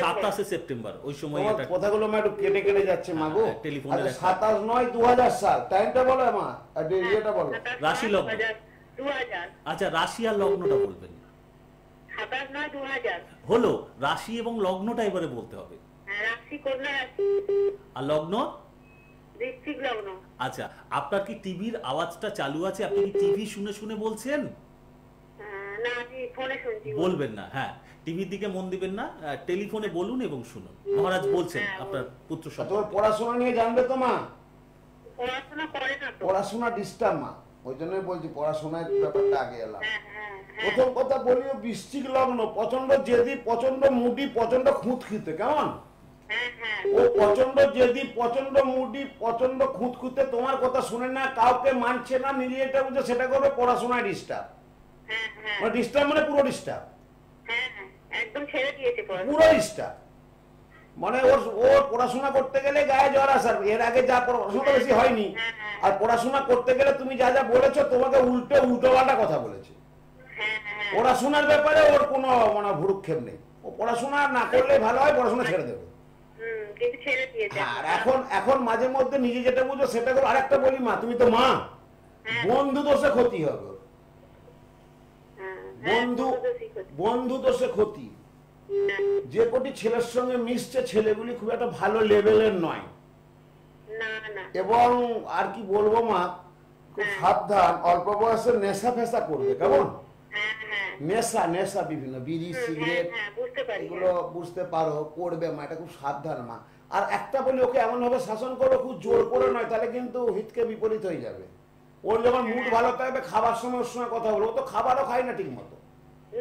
S1: 27 সেপ্টেম্বর ওই সময়
S3: তোমার
S1: এটা
S3: কথাগুলো মা একটু কেটে কেটে যাচ্ছে মা গো।
S1: হ্যাঁ, টেলিফোনের
S3: আচ্ছা,
S1: একটা-
S3: 27-9-2000 সাল। টাইমটা বলো মা, আর ডেটটা বলো।
S1: রাশি লগ্ন।
S4: 2000।
S1: আচ্ছা, রাশি আর লগ্নটা বলবেন।
S4: 27-9-2000।
S1: হলো, রাশি এবং লগ্নটা এবারে বলতে হবে।
S4: হ্যাঁ, রাশি কন্যা রাশি।
S1: আর লগ্ন?
S4: বৃশ্চিক লগ্ন।
S1: আচ্ছা, আপনার কি টিভির আওয়াজটা চালু আছে? আপনি কি টিভি শুনে শুনে বলছেন?
S4: না, আমি ফোনে শুনছি।
S1: বলবেন না, হ্যাঁ, টিভির দিকে মন দিবেন না, টেলিফোনে বলুন এবং শুনুন। মহারাজ বলছেন আপনার পুত্র
S3: আর
S1: সম্পর্কে।
S3: তোমার পড়াশোনা নিয়ে জানবে তো মা?
S4: পড়াশোনা করে না তো।
S3: পড়াশোনা ডিস্টার্ব মা, ওই জন্যই বলছি পড়াশোনার ব্যাপারটা আগে এলাম।
S4: হ্যাঁ হ্যাঁ হ্যাঁ।
S3: প্রথম কথা বলি, ও বৃশ্চিক লগ্ন, প্রচন্ড জেদি, প্রচন্ড মুডি, প্রচন্ড খুঁতখিতে, কেমন?
S4: হ্যাঁ হ্যাঁ।
S3: ও প্রচন্ড জেদি, প্রচন্ড মুডি, প্রচন্ড খুঁতখুঁতে, তোমার কথা শুনে না, কাউকে মানছে না, নিজে এটা বুঝে সেটা করবে, পড়াশোনায় ডিস্টার্ব।
S4: হ্যাঁ হ্যাঁ।
S3: মানে ডিস্টার্ব মানে পুরো ডিস্টার্ব,
S4: হ্যাঁ হ্যাঁ, একদম ছেড়ে দিয়েছে পড়াশোনা।
S3: পুরো ডিস্টার্ব। মানে ওর পড়াশোনা করতে গেলে গায়ে জ্বর আসার, এর আগে যা পড়াশোনা বেশি হয়নি, আর পড়াশোনা করতে গেলে তুমি যা যা বলেছো তোমাকে উল্টোপাল্টা কথা বলেছে।
S4: হ্যাঁ হ্যাঁ।
S3: পড়াশোনার ব্যাপারে ওর কোনো মানে ভুরুক্ষেপ নেই, ও পড়াশোনা না করলে ভালো হয়, পড়াশোনা ছেড়ে দেবে।
S4: কিন্তু ছেড়ে দিয়েছে।
S3: আর এখন মাঝে মধ্যে নিজে যেটা বুঝো সেটা করো। আরেকটা বলি মা, তুমি তো মা, বন্ধু দোষে ক্ষতি হবে। বন্ধু দোষে ক্ষতি। যে কটি ছেলের সঙ্গে মিশছে, ছেলেগুলি খুব একটা ভালো লেভেলের নয়।
S4: না না।
S3: এবং আর কি বলবো মা, খুব সাবধান, অল্প বয়সে নেশা ফেশা করবে, কেমন?
S4: হ্যাঁ হ্যাঁ।
S3: নেশা বিভিন্ন বিড়ি সিগারেট
S4: বুঝতে পারি।
S3: এগুলো বুঝতে পারো, করবে মা, এটা খুব সাবধান মা। আর একটা বলি, ওকে এমন ভাবে শাসন করো, খুব জোর করে নয়, তাহলে কিন্তু হিতকে বিপরীত হয়ে যাবে। ওর যখন মুড ভালো থাকবে, খাবার সময় ওর সঙ্গে কথা বলবো, ও তো খাবারও খায় না ঠিক মতো,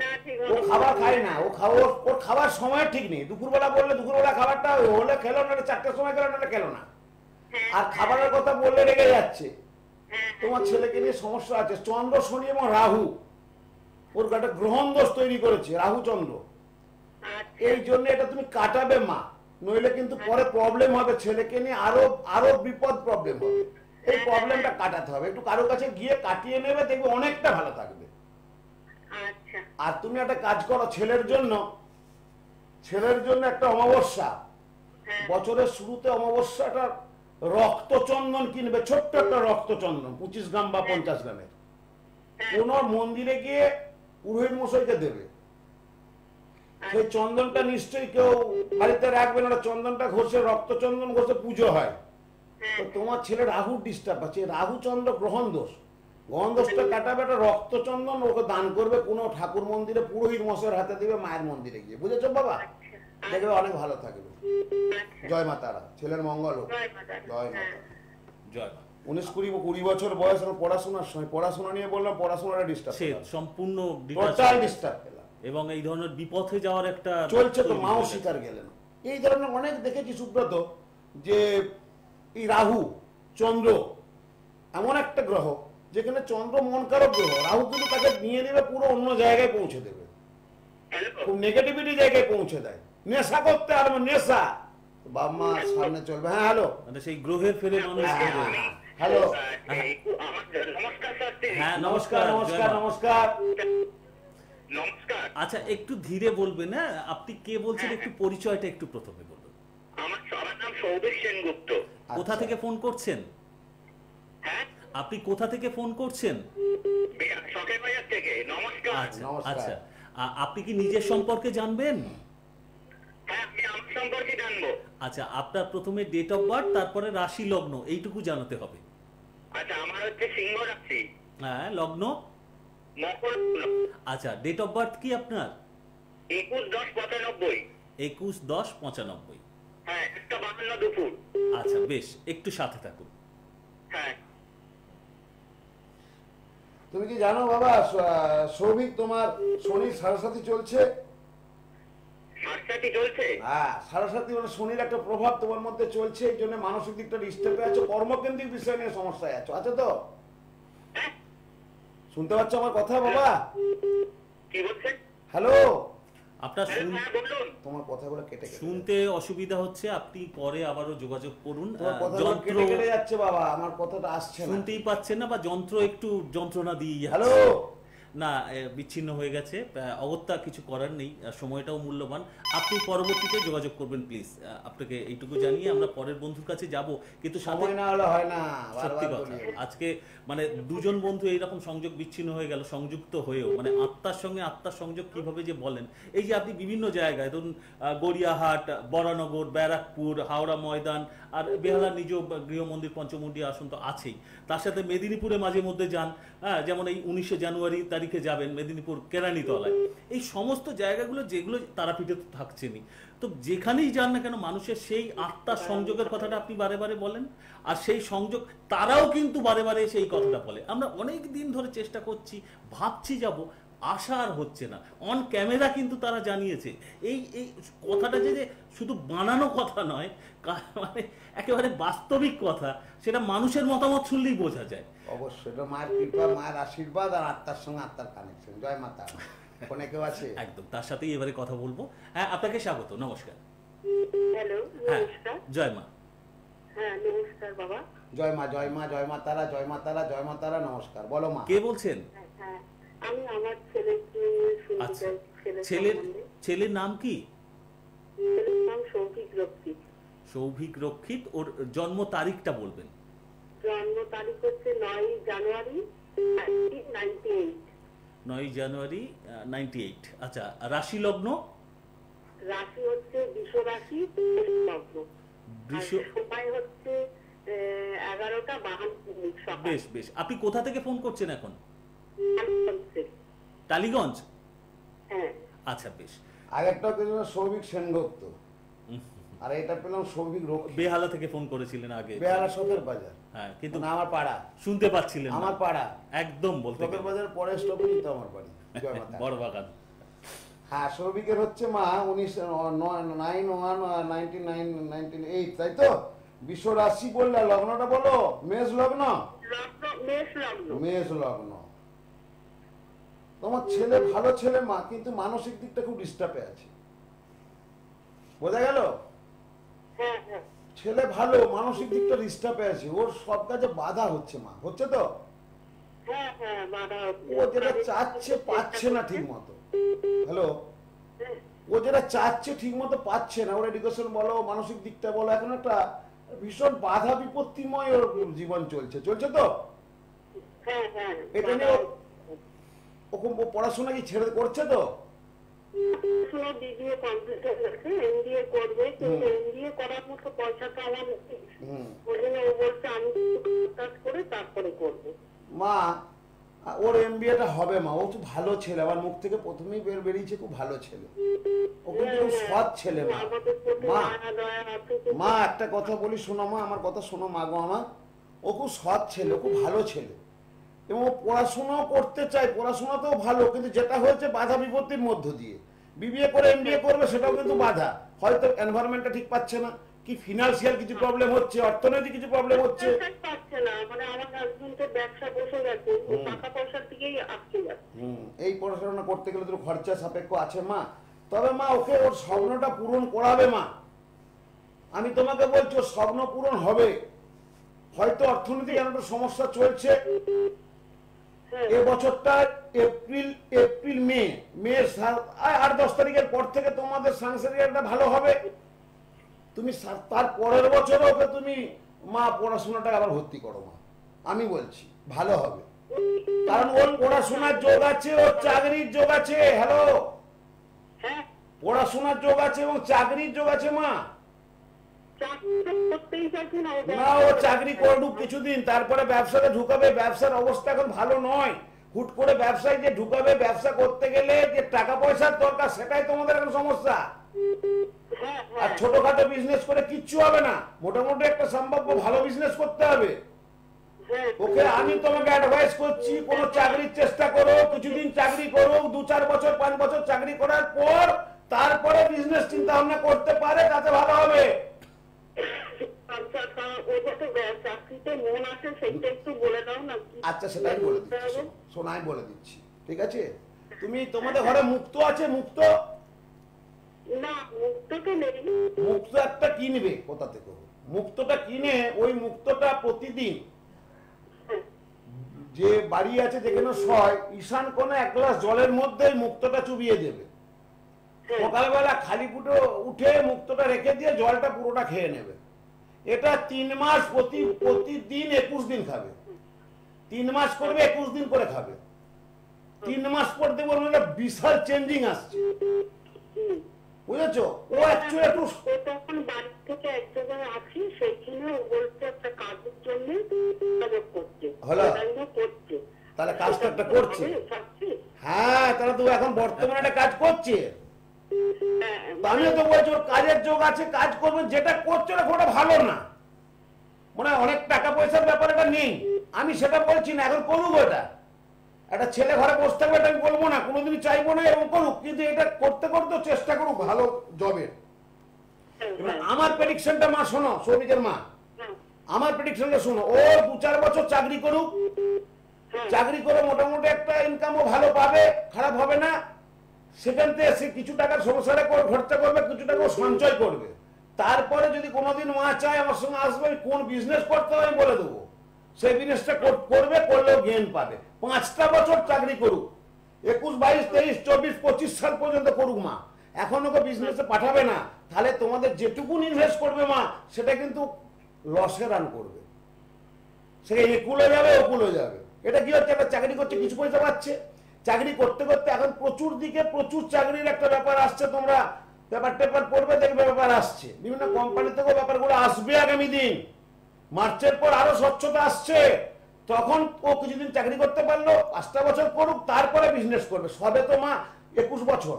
S4: না ঠিক
S3: ও খাবার খায় না, ওর খাবার সময় ঠিক নেই। দুপুরবেলা বললে দুপুরবেলা খাবারটা হলে খেলো, না 4টার সময় খেলো, না খেলো না। আর খাবারের কথা বললে রেগে যাচ্ছে। তোমার ছেলেকে নিয়ে সমস্যা আছে, চন্দ্র শনি এবং রাহু ওর একটা গ্রহণ দোষ তৈরি করেছে, রাহু চন্দ্র। এই জন্য এটা তুমি কাটাবে মা, নইলে কিন্তু পরে প্রবলেম হবে, ছেলেকে নিয়ে আরো বিপদ প্রবলেম হবে। এই প্রবলেমটা কাটাতে হবে, একটু কারো কাছে গিয়ে কাটিয়ে নেবে, দেখবে অনেকটা ভালো থাকবে।
S4: আচ্ছা।
S3: আর তুমি একটা কাজ করো, ছেলের জন্য একটা অমাবস্যা, বছরের শুরুতে অমাবস্যাটা রক্তচন্দন কিনবে, ছোট্ট একটা রক্তচন্দন 25 গ্রাম বা 50 গ্রামের, কোন মন্দিরে গিয়ে পুরোহিত মশাইকে দেবে। সেই চন্দনটা নিশ্চয়ই কেউ বাড়িতে রাখবেন, ওটা চন্দনটা ঘষে, রক্তচন্দন ঘষে পুজো হয়। তো তোমার ছেলে রাহু ডিস্টার্ব আছে, রাহু চন্দ্র গ্রহণ দোষ, গ্রহণ দোষটা কাটাবে, একটা রক্তচন্দন ওকে দান করবে কোনো ঠাকুর মন্দিরে, পুরোহিত মশাইয়ের হাতে দিবে, মায়ের মন্দিরে গিয়ে, বুঝেছো বাবা? দেখবে অনেক ভালো থাকবে। জয় মা তারা, ছেলের মঙ্গল হোক। জয় মা তারা।
S1: জয় মা।
S3: 19-20 বছর বয়স, আমার পড়াশোনার সময়, পড়াশোনা নিয়ে বললাম, পড়াশোনাটা ডিস্টার্ব,
S1: সে সম্পূর্ণ
S3: টোটাল ডিস্টার্ব পেলাম,
S1: এবং এই ধরনের বিপথে যাওয়ার একটা
S3: চলছে তো, মাও শিকার গেলেন। এই ধরনের অনেক দেখেছি সুব্রত, যে এই রাহু চন্দ্র এমন একটা গ্রহ যেখানে চন্দ্র মন কারক গ্রহ, রাহু কিন্তু তাকে নিয়ে নেবে পুরো অন্য জায়গায় পৌঁছে দেবে, খুব নেগেটিভিটি জায়গায় পৌঁছে দেয়, নেশা করতে আর নেশা, বাবা মা সামনে চলবে। হ্যাঁ হ্যালো,
S1: মানে সেই গ্রহের ফেরে মানুষ
S3: হ্যালো,
S4: নমস্কার স্যার।
S1: হ্যাঁ
S3: নমস্কার নমস্কার নমস্কার।
S4: নমস্কার।
S1: আচ্ছা একটু ধীরে বলবেন, হ্যাঁ আপনি কে বলছেন, একটু পরিচয়টা একটু প্রথমে বলুন।
S4: আমার নাম সৌভিক সেনগুপ্ত।
S1: কোথা থেকে ফোন করছেন?
S4: হ্যাঁ,
S1: আপনি কোথা থেকে ফোন করছেন?
S4: শখের বাজার থেকে। নমস্কার।
S1: আচ্ছা
S3: নমস্কার।
S1: আচ্ছা, আপনি কি নিজের সম্পর্কে জানবেন?
S4: হ্যাঁ, আমি আমার সম্পর্কে জানবো।
S1: আচ্ছা, আপনার প্রথমে ডেট অফ বার্থ, তারপরে রাশি লগ্ন, এইটুকু জানাতে হবে।
S4: আচ্ছা, আমার হচ্ছে সিংহ রাশি।
S1: হ্যাঁ, লগ্ন।
S4: মকর।
S1: আচ্ছা, ডেট অফ বার্থ কি আপনার?
S4: 21-10-95।
S1: 21-10-95।
S4: হ্যাঁ, 1:52 দুপুর।
S1: আচ্ছা বেশ, একটু সাথে থাকুন।
S4: হ্যাঁ।
S3: তুমি কি জানো বাবা, সৌভিক, তোমার শনির সাড়ে চলছে।
S4: সাতটাটি চলছে।
S3: হ্যাঁ, সাড়ে মানে শনির একটা প্রভাব তোমার মধ্যে চলছে, এই জন্য মানসিক দিকটা ডিস্টার্বে আছো, কর্মকেন্দ্রিক বিষয় নিয়ে সমস্যায় আছো, আছে তো?
S4: হ্যাঁ।
S3: শুনতে পাচ্ছ আমার কথা বাবা?
S4: কি বলছেন?
S3: হ্যালো,
S1: আপনার
S4: হ্যাঁ, বলুন।
S3: তোমার কথাগুলো কেটে কেটে
S1: শুনতে অসুবিধা হচ্ছে, আপনি পরে আবারও যোগাযোগ করুন।
S3: তোমার কথাগুলো
S1: যন্ত্র
S3: কেটে কেটে যাচ্ছে বাবা, আমার কথাটা আসছে না।
S1: শুনতেই পাচ্ছেন না, বা যন্ত্র একটু যন্ত্রণা দিয়ে
S3: হ্যালো,
S1: না, বিচ্ছিন্ন হয়ে গেছে, অগত্যা কিছু করার নেই, সময়টাও মূল্যবান। আপনি পরবর্তীতে যোগাযোগ করবেন প্লিজ, আপনাকে এইটুকু জানিয়ে আমরা পরের বন্ধুর কাছে যাব। কিন্তু
S3: সময় না হলে হয় না,
S1: সত্যি
S3: বারবার
S1: কথা,
S3: বলি।
S1: আজকে মানে দুজন বন্ধু এইরকম সংযোগ বিচ্ছিন্ন হয়ে গেল, সংযুক্ত হয়েও মানে আত্মার সঙ্গে আত্মার সংযোগ কিভাবে যে বলেন, এই যে আপনি বিভিন্ন জায়গায় ধরুন গড়িয়াহাট, বরানগর, ব্যারাকপুর, হাওড়া ময়দান, আর বেহালার নিজ গৃহমন্দির পঞ্চমুণ্ডী আসন তো আছেই, তার সাথে মেদিনীপুরে মাঝে মধ্যে যান, হ্যাঁ যেমন এই 19শে জানুয়ারি তারিখে যাবেন মেদিনীপুর কেরানীতলায়, এই সমস্ত জায়গাগুলো যেগুলো তারাপীঠে তো থাকছেনই, তো যেখানেই যান না কেন মানুষের সেই আত্মার সংযোগের কথাটা আপনি বারে বারে বলেন, আর সেই সংযোগ তারাও কিন্তু বারে বারে সেই কথাটা বলে। আমরা অনেক দিন ধরে চেষ্টা করছি, ভাবছি যাব, আশা আর হচ্ছে না। অন ক্যামেরা কিন্তু তারা জানিয়েছে এই এই কথাটা যে শুধু বানানো কথা নয়, মানে একেবারে বাস্তবিক কথা, সেটা মানুষের মতামত শুনলেই বোঝা যায়।
S3: অবশ্যই, এটা মায়ের কৃপা, মায়ের আশীর্বাদ, আর আত্মার সঙ্গে আত্মার কানেকশন। জয় মাতা। ফোনে কেউ আছে?
S1: একদম, তার সাথেই এবারে কথা বলবো। হ্যাঁ, আপনাকে স্বাগত, নমস্কার।
S5: হ্যালো,
S1: হ্যাঁ,
S5: নমস্কার।
S1: জয় মা।
S5: হ্যাঁ, নমস্কার বাবা।
S3: জয় মা, জয় মা, জয় মা তারা, জয় মা তারা, জয় মা তারা। নমস্কার, বলো মা।
S1: কে বলছেন?
S5: হ্যাঁ, আমি আমার ছেলেকে শুনতে
S1: আচ্ছা,
S5: চাই,
S1: ছেলের নাম কি?
S5: ছেলের নাম সৌভিক রক্ষিত।
S1: সৌভিক রক্ষিত। ওর জন্ম তারিখটা বলবেন?
S5: জন্ম তারিখ হচ্ছে 9 জানুয়ারি 1998।
S1: 9 জানুয়ারি 98। আচ্ছা, রাশি লগ্ন?
S5: রাশি হচ্ছে বৃষ রাশি, লগ্ন।
S1: বৃষ।
S5: সময় হচ্ছে 11:52 সকাল।
S1: বেশ বেশ, আপনি কোথা থেকে ফোন করছেন এখন?
S5: টালিগঞ্জ।
S1: টালিগঞ্জ?
S5: হ্যাঁ।
S1: আচ্ছা বেশ।
S3: আগেরটাও কিন্তু সৌভিক সেনগুপ্ত, আর এটা পেলাম সৌভিক রক্ষিত।
S1: বেহালা থেকে ফোন করেছিলেন আগে?
S3: বেহালা শোকের বাজার।
S1: হ্যাঁ, কিন্তু
S3: মানে আমার পাড়া,
S1: শুনতে পাচ্ছিলেন না।
S3: আমার পাড়া
S1: একদম বলতে
S3: শোকের
S1: গেলে।
S3: বাজার পরে স্টপেজই তো আমার বাড়ি। জয় মাতা।
S1: বড় বাগান।
S3: হ্যাঁ, সৌভিকের হচ্ছে মা 1998, তাই তো? বিশ্ব রাশি বললে, লগ্নটা বলো। মেষ লগ্ন।
S5: লগ্ন মেষ লগ্ন।
S3: মেষ লগ্ন। তোমার ছেলে ভালো ছেলে মা, কিন্তু মানসিক দিকটা খুব ডিস্টার্বে আছে, বোঝা গেল?
S5: হ্যাঁ হ্যাঁ।
S3: ছেলে ভালো, মানসিক দিকটা ডিস্টার্বে আছে, ওর সব কাজে বাধা হচ্ছে মা, হচ্ছে তো?
S5: হ্যাঁ হ্যাঁ, বাধা হচ্ছে।
S3: ও যেটা চাচ্ছে পাচ্ছে না ঠিক মতো। হ্যালো, ও যেটা চাচ্ছে ঠিক মতো পাচ্ছে না, ওর এডুকেশন বলো, মানসিক দিকটা বলো, এখন একটা ভীষণ বাধা বিপত্তিময় ওর জীবন চলছে তো?
S5: হ্যাঁ হ্যাঁ
S3: এটা নিয়ে ওরকম পড়াশোনা কি ছেড়ে করছে তো?
S5: বিবিএ কমপ্লিট হয়ে গেছে, এমবিএ করবে, কিন্তু এমবিএ করার মতো পয়সাটা আমার নেই। ওই জন্য ও বলছে আমি কাজ করে তারপরে করবো।
S3: মা ওর এমবিএটা হবে মা, ও তো ভালো ছেলে, আমার মুখ থেকে প্রথমেই বেরিয়েছে খুব ভালো ছেলে, ও কিন্তু খুব সৎ ছেলে মা। মা একটা কথা বলি শোনো মা, আমার কথা শোনো মা গো আমার, ও খুব সৎ ছেলে, খুব ভালো ছেলে, এবং ও পড়াশোনাও করতে চায়, পড়াশোনাতেও ভালো, কিন্তু যেটা হয়েছে বাধা বিপত্তির মধ্য দিয়ে বিবিএ করে এমবিএ করবে সেটাও কিন্তু বাধা, হয়তো এনভায়রনমেন্টটা ঠিক পাচ্ছে না, কি ফিনান্সিয়াল কিছু প্রবলেম হচ্ছে, অর্থনৈতিক কিছু প্রবলেম হচ্ছে,
S5: পাচ্ছে না, মানে আমার হাজবেন্ডের ব্যবসা বসে গেছে, টাকা পয়সার দিকেই আসছে যাচ্ছে।
S3: এই পড়াশোনা করতে গেলে তো খরচা সাপেক্ষ আছে মা, তবে মা ওকে ওর স্বপ্নটা পূরণ করাবে মা, আমি তোমাকে বলছি ওর স্বপ্ন পূরণ হবে, হয়তো অর্থনৈতিক একটা সমস্যা চলছে, এ বছরটা এপ্রিল মে 8-10 তারিখের পর থেকে তোমাদের সাংসারিকটা ভালো হবে, তুমি তার পরের বছর ওকে তুমি মা পড়াশোনাটা আবার ভর্তি করো মা, আমি বলছি ভালো হবে, কারণ ওর পড়াশোনার যোগ আছে, ওর চাকরির যোগ আছে, হ্যালো, পড়াশোনার যোগ আছে এবং চাকরির যোগ আছে মা, না ও চাকরি করুক কিছুদিন, তারপরে ব্যবসাতে ঢুকাবে, ব্যবসার অবস্থা এখন ভালো নয়, হুট করে ব্যবসায় যে ঢুকাবে, ব্যবসা করতে গেলে যে টাকা পয়সার দরকার সেটাই তোমাদের এখন সমস্যা, আর ছোটখাটো বিজনেস করে কিচ্ছু হবে না, মোটামুটি একটা সম্ভাব্য ভালো বিজনেস করতে হবে, ওকে আমি তোমাকে অ্যাডভাইস করছি কোনো চাকরির চেষ্টা করো, কিছুদিন চাকরি করো, 2-4 বছর 5 বছর চাকরি করার পর তারপরে বিজনেস চিন্তা ভাবনা করতে পারে, তাতে ভালো হবে। আচ্ছা সেটাই বলে দিচ্ছি, শোনাই বলে দিচ্ছি, ঠিক আছে, তুমি তোমাদের ঘরে মুক্ত আছে, মুক্ত মুক্ত একটা কিনবে, কোথা থেকে মুক্তটা কিনে ওই মুক্তটা প্রতিদিন যে বাড়ি আছে যেখানে শয় ঈশান কোণে 1 গ্লাস জলের মধ্যে মুক্তটা চুবিয়ে দেবে, সকালবেলা খালি ফুটো উঠে মুক্তটা রেখে দিয়ে জলটা পুরোটা খেয়ে নেবে, এটা 3 মাস প্রতিদিন 21 দিন খাবে, 3 মাস করবে 21 দিন করে খাবে, 3 মাস পর দেখবো বিশাল চেঞ্জিং আসছে, বুঝেছো, ও অ্যাকচুয়ালি একটু
S5: তখন বাড়ি থেকে এক জায়গায় আছি, সেইখানে ও বলছে একটা কাজের জন্য যোগাযোগ করছে, করছে,
S3: তাহলে কাজটা একটা করছে, হ্যাঁ তাহলে তো এখন বর্তমানে একটা কাজ করছে, আমিও তো বলছি ওর কাজের যোগ আছে, কাজ করবে, যেটা করছে না ওটা ভালো না, মানে অনেক টাকা পয়সার ব্যাপার এটা নেই, আমি সেটা বলছি না, এখন করুক, ওটা একটা ছেলে ঘরে বসে থাকবে এটা আমি বলবো না, কোনোদিনই চাইবো না, এবং করুক, কিন্তু এটা করতে করতে চেষ্টা করুক ভালো জবের। আমার প্রেডিকশনটা মা শোনো, সৌমিকের মা, আমার প্রেডিকশনটা শোনো, ও 2-4 বছর চাকরি করুক, চাকরি করে মোটামুটি একটা ইনকামও ভালো পাবে, খারাপ হবে না, সেখান থেকে সে কিছু টাকা সংসারে খরচা করবে, কিছু টাকা সঞ্চয় করবে, তারপরে যদি কোনোদিন মা চায় আমার সঙ্গে আসবে, কোন বিজনেস করতে হবে আমি বলে দেবো, সেই বিজনেসটা করবে, করলেও গেইন পাবে, 5টা বছর চাকরি করুক, 21, 22, 23, 24, 25 সাল পর্যন্ত করুক মা, এখন ওকে বিজনেসে পাঠাবে না, তাহলে তোমাদের যেটুকু ইনভেস্ট করবে মা সেটা কিন্তু লসে রান করবে, সে একুলে যাবে ওকুলে যাবে, এটা কি হচ্ছে, একটা চাকরি করছে কিছু পয়সা পাচ্ছে, চাকরি করতে করতে এখন প্রচুর চাকরির একটা ব্যাপার আসছে, তোমরা পেপার পড়বে দেখবে ব্যাপার আসছে, বিভিন্ন কোম্পানি থেকেও ব্যাপারগুলো আসবে আগামী দিন, মার্চের পর আরো স্বচ্ছতা আসছে, তখন ও কিছুদিন চাকরি করতে পারলো, 5টা বছর করুক, তারপরে বিজনেস করবে, সবে তো মা 21 বছর,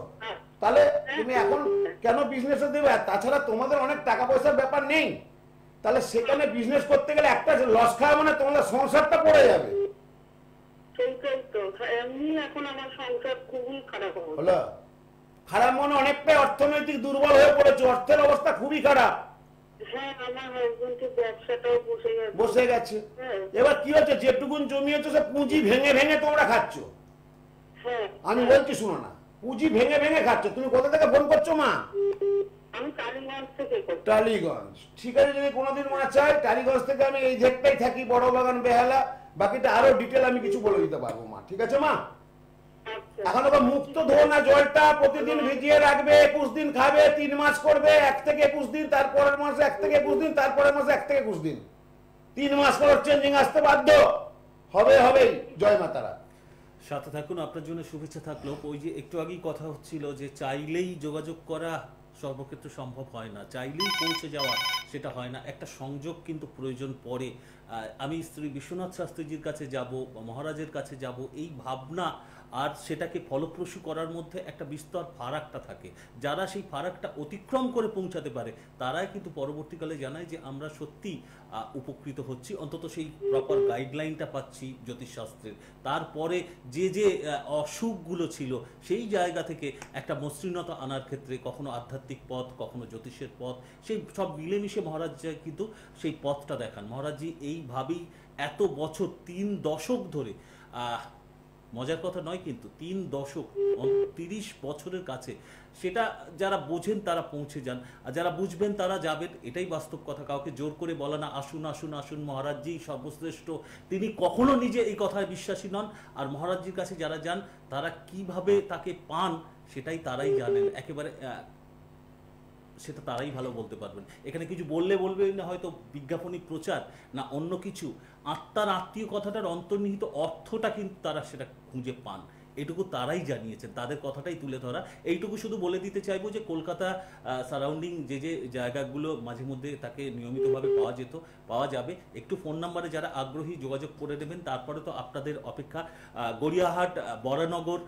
S3: তাহলে তুমি এখন কেন বিজনেসে দেবে, তাছাড়া তোমাদের অনেক টাকা পয়সার ব্যাপার নেই, তাহলে সেখানে বিজনেস করতে গেলে একটা লস খাওয়া মানে তোমাদের সংসারটা পড়ে যাবে, হলো খারাপ মনে অনেকটাই অর্থনৈতিক দুর্বল হয়ে পড়েছে, অর্থের অবস্থা খুবই খারাপ, বসে গেছে, এবার কি হচ্ছে, যেটুকুন জমিয়েছো সে পুঁজি ভেঙে ভেঙে তোমরা খাচ্ছ, আমি বলছি শুনো না, পুঁজি ভেঙে ভেঙে খাচ্ছ, তুমি কোথা থেকে ফোন করছো মা? টালিগঞ্জ, ঠিক আছে, যদি কোনোদিন মা চাই টালিগঞ্জ থেকে আমি এই ঝেকটাই থাকি, বড় বাগান বেহালা, বাকিটা আরো ডিটেল আমি কিছু বলে দিতে পারবো মা, ঠিক আছে মা? এখন ওকে মুক্ত ধো না, জলটা প্রতিদিন ভিজিয়ে রাখবে, 21 দিন খাবে, 3 মাস করবে, 1 থেকে 21 দিন, তারপরের মাসে 1 থেকে 21 দিন, তারপরের মাসে 1 থেকে 21 দিন, 3 মাস পর চেঞ্জিং আসতে বাধ্য হবেই। জয় মাতারা।
S1: সাথে থাকুন, আপনার জন্য শুভেচ্ছা থাকলো। ওই যে একটু আগেই কথা হচ্ছিল যে চাইলেই যোগাযোগ করা সর্বক্ষেত্রে সম্ভব হয় না, চাইলেই পৌঁছে যাওয়া সেটা হয় না, একটা সংযোগ কিন্তু প্রয়োজন পড়ে। আমি শ্রী বিশ্বনাথ শাস্ত্রীজির কাছে যাব, মহারাজের কাছে যাব, এই ভাবনা আর সেটাকে ফলপ্রসূ করার মধ্যে একটা বিস্তর ফারাকটা থাকে। যারা সেই ফারাকটা অতিক্রম করে পৌঁছাতে পারে তারাই কিন্তু পরবর্তীকালে জানায় যে আমরা সত্যি উপকৃত হচ্ছি, অন্তত সেই প্রপার গাইডলাইনটা পাচ্ছি জ্যোতিষশাস্ত্রের। তারপরে যে যে অসুখগুলো ছিল সেই জায়গা থেকে একটা মসৃণতা আনার ক্ষেত্রে কখনো আধ্যাত্মিক পথ, কখনো জ্যোতিষের পথ, সেই সব মিলেমিশে মহারাজ কিন্তু সেই পথটা দেখান। মহারাজজি এইভাবেই এত বছর, 3 দশক ধরে, মজার কথা নয় কিন্তু 3 দশক, 30 বছরের কাছে, সেটা যারা বোঝেন তারা পৌঁছে যান, আর যারা বুঝবেন তারা যাবেন, এটাই বাস্তব কথা। কাউকে জোর করে বলে না আসুন আসুন আসুন, মহারাজজি সর্বশ্রেষ্ঠ, তিনি কখনো নিজে এই কথায় বিশ্বাসী নন। আর মহারাজজির কাছে যারা যান তারা কিভাবে তাকে পান সেটাই তারাই জানেন, একেবারে সেটা তারাই ভালো বলতে পারবেন। এখানে কিছু বললে না হয়তো বিজ্ঞাপনী প্রচার না অন্য কিছু, আত্মার আত্মীয় কথাটার অন্তর্নিহিত অর্থটা কিন্তু তারা সেটা খুঁজে পান, এটুকু তারাই জানিয়েছেন, তাদের কথাটাই তুলে ধরা। এইটুকু শুধু বলে দিতে চাইবো যে কলকাতা সারাউন্ডিং যে যে জায়গাগুলো মাঝে মধ্যে তাকে নিয়মিতভাবে পাওয়া যাবে, একটু ফোন নাম্বারে যারা আগ্রহী যোগাযোগ করে নেবেন। তারপরে তো আপনাদের অপেক্ষা গড়িয়াহাট, বরানগর,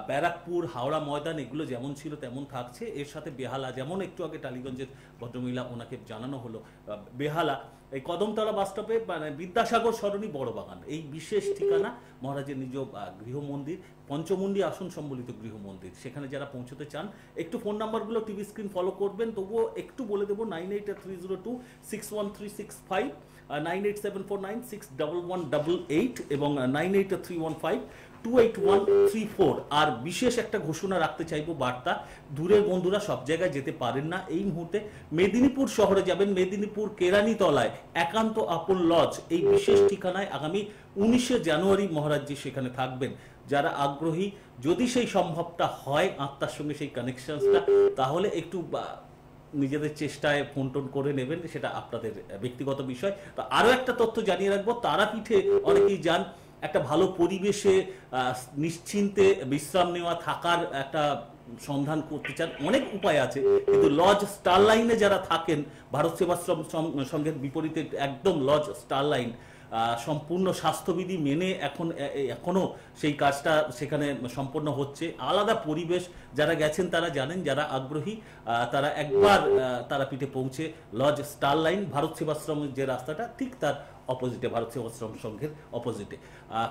S1: ব্যারাকপুর, হাওড়া ময়দান, এগুলো যেমন ছিল তেমন থাকছে। এর সাথে বেহালা, যেমন একটু আগে টালিগঞ্জের ভদ্রমহিলা ওনাকে জানানো হলো, বেহালা এই কদমতলা বাস স্টপে মানে বিদ্যাসাগর সরণি বড়বাগান, এই বিশেষ ঠিকানা মহারাজের নিজ গৃহ মন্দির, পঞ্চমুণ্ডী আসন সম্বলিত গৃহ মন্দির। সেখানে যারা পৌঁছতে চান একটু ফোন নাম্বারগুলো টিভি স্ক্রিন ফলো করবেন, তবুও একটু বলে দেবো 9883026135, 9874961188 এবং 9831528134। আর বিশেষ একটা ঘোষণা রাখতে চাইবো, বার্তা, দূরের বন্ধুরা সব জায়গায় যেতে পারেন না এই মুহূর্তে, মেদিনীপুর শহরে যাবেন, মেদিনীপুর কেরানীতলায় একান্ত আপন লজ, এই বিশেষ ঠিকানায় আগামী 19শে জানুয়ারি মহারাজজি সেখানে থাকবেন। যারা আগ্রহী, যদি সেই সম্ভবটা হয় আত্মার সঙ্গে সেই কানেকশনসটা, তাহলে একটু নিজেদের চেষ্টায় ফোন টোন করে নেবেন, সেটা আপনাদের ব্যক্তিগত বিষয়। তো আরো একটা তথ্য জানিয়ে রাখবো, তারাপীঠে অনেকেই যান, একটা ভালো পরিবেশে নিশ্চিন্তে বিশ্রাম নেওয়া, থাকার একটা সন্ধান করতে চান, অনেক উপায় আছে, কিন্তু লজ স্টারলাইনে যারা থাকেন, ভারত সেবাশ্রম সংঘের বিপরীতে একদম লজ স্টারলাইন, সম্পূর্ণ স্বাস্থ্যবিধি মেনে এখনো সেই কাজটা সেখানে সম্পন্ন হচ্ছে। আলাদা পরিবেশ, যারা গেছেন তারা জানেন, যারা আগ্রহী তারা একবার তারাপীঠে পৌঁছে লজ স্টারলাইন, ভারত সেবাশ্রমের যে রাস্তাটা ঠিক তার অপোজিটে, ভারত সেবাশ্রম সংঘের অপোজিটে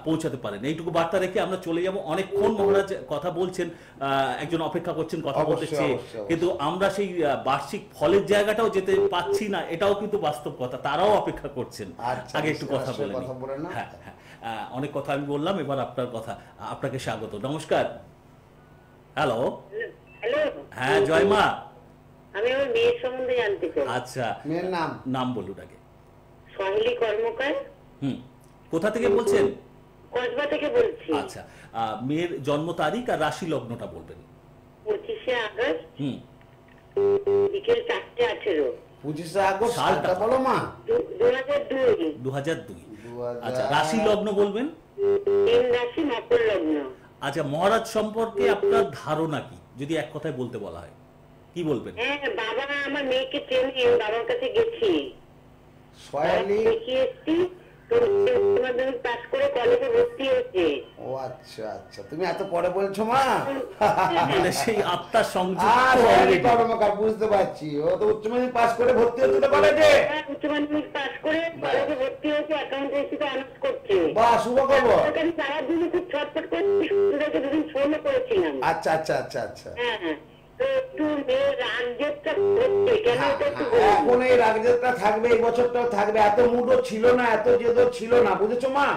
S1: পৌঁছাতে পারেন। এইটুকু বার্তা রেখে আমরা চলে যাব। অনেকক্ষণ মহারাজ কথা বলছেন, একজন অপেক্ষা করছেন কথা বলতে চেয়ে, কিন্তু আমরা সেই বার্ষিক ফলের জায়গাটাও যেতে পাচ্ছি না, এটাও কিন্তু বাস্তব কথা, তারাও অপেক্ষা করছেন। আগে একটু কথা বলে হ্যাঁ হ্যাঁ, অনেক কথা আমি বললাম, এবার আপনার কথা। আপনাকে স্বাগত, নমস্কার। হ্যালো
S5: হ্যালো,
S1: হ্যাঁ জয় মা।
S5: আমি আমার মেয়ের সম্বন্ধে জানতে চাই।
S1: আচ্ছা,
S2: মেয়ের
S1: নাম বলুন আগে।
S5: সহেলি কর্মকার।
S1: কোথা থেকে বলছেন?
S5: কসবা থেকে বলছি।
S1: আচ্ছা, মেয়ের জন্ম তারিখ আর রাশি লগ্নটা বলবেন।
S5: 25শে আগস্ট বিকেল 4:18।
S2: 25শে আগস্ট সালটা বলো মা।
S5: 2002।
S1: আচ্ছা, রাশি লগ্ন বলবেন?
S5: তিন রাশি, মকর লগ্ন।
S1: আচ্ছা, মহারাজ সম্পর্কে আপনার ধারণা কি, যদি এক কথায় বলতে বলা হয় কি বলবেন?
S5: হ্যাঁ, বাবা আমার মেয়েকে চেনে, বাবার কাছে গেছি,
S2: সয়ালি
S5: দেখিয়ে এসছি, তো মাধ্যমিক পাস করে কলেজে ভর্তি হয়েছে।
S2: ও আচ্ছা আচ্ছা, তুমি এত পরে বলছো মা।
S1: মানে সেই আত্মার সংযোগ
S2: কর্মকার, বুঝতে পারছি, ও তো উচ্চ মাধ্যমিক পাস করে ভর্তি হয়েছিল কলেজে।
S5: উচ্চ মাধ্যমিক পাস করে কলেজে ভর্তি হয়েছে, অ্যাকাউন্টেন্সিতে অনার্স করছে।
S2: বাহ, শুভ খবর।
S5: আমি তার জন্য খুব ছটফট করে দুদিন ফোনও করেছিলাম।
S2: আচ্ছা আচ্ছা আচ্ছা আচ্ছা,
S5: হ্যাঁ, তো একটু মেয়ের রাগজেদটা হচ্ছে, কেন এটা একটু
S2: এখন এই রাগজেদটা থাকবে, এই বছরটাও থাকবে। এত মুডও ছিল না, এত জেদও ছিল না, বুঝেছো মা।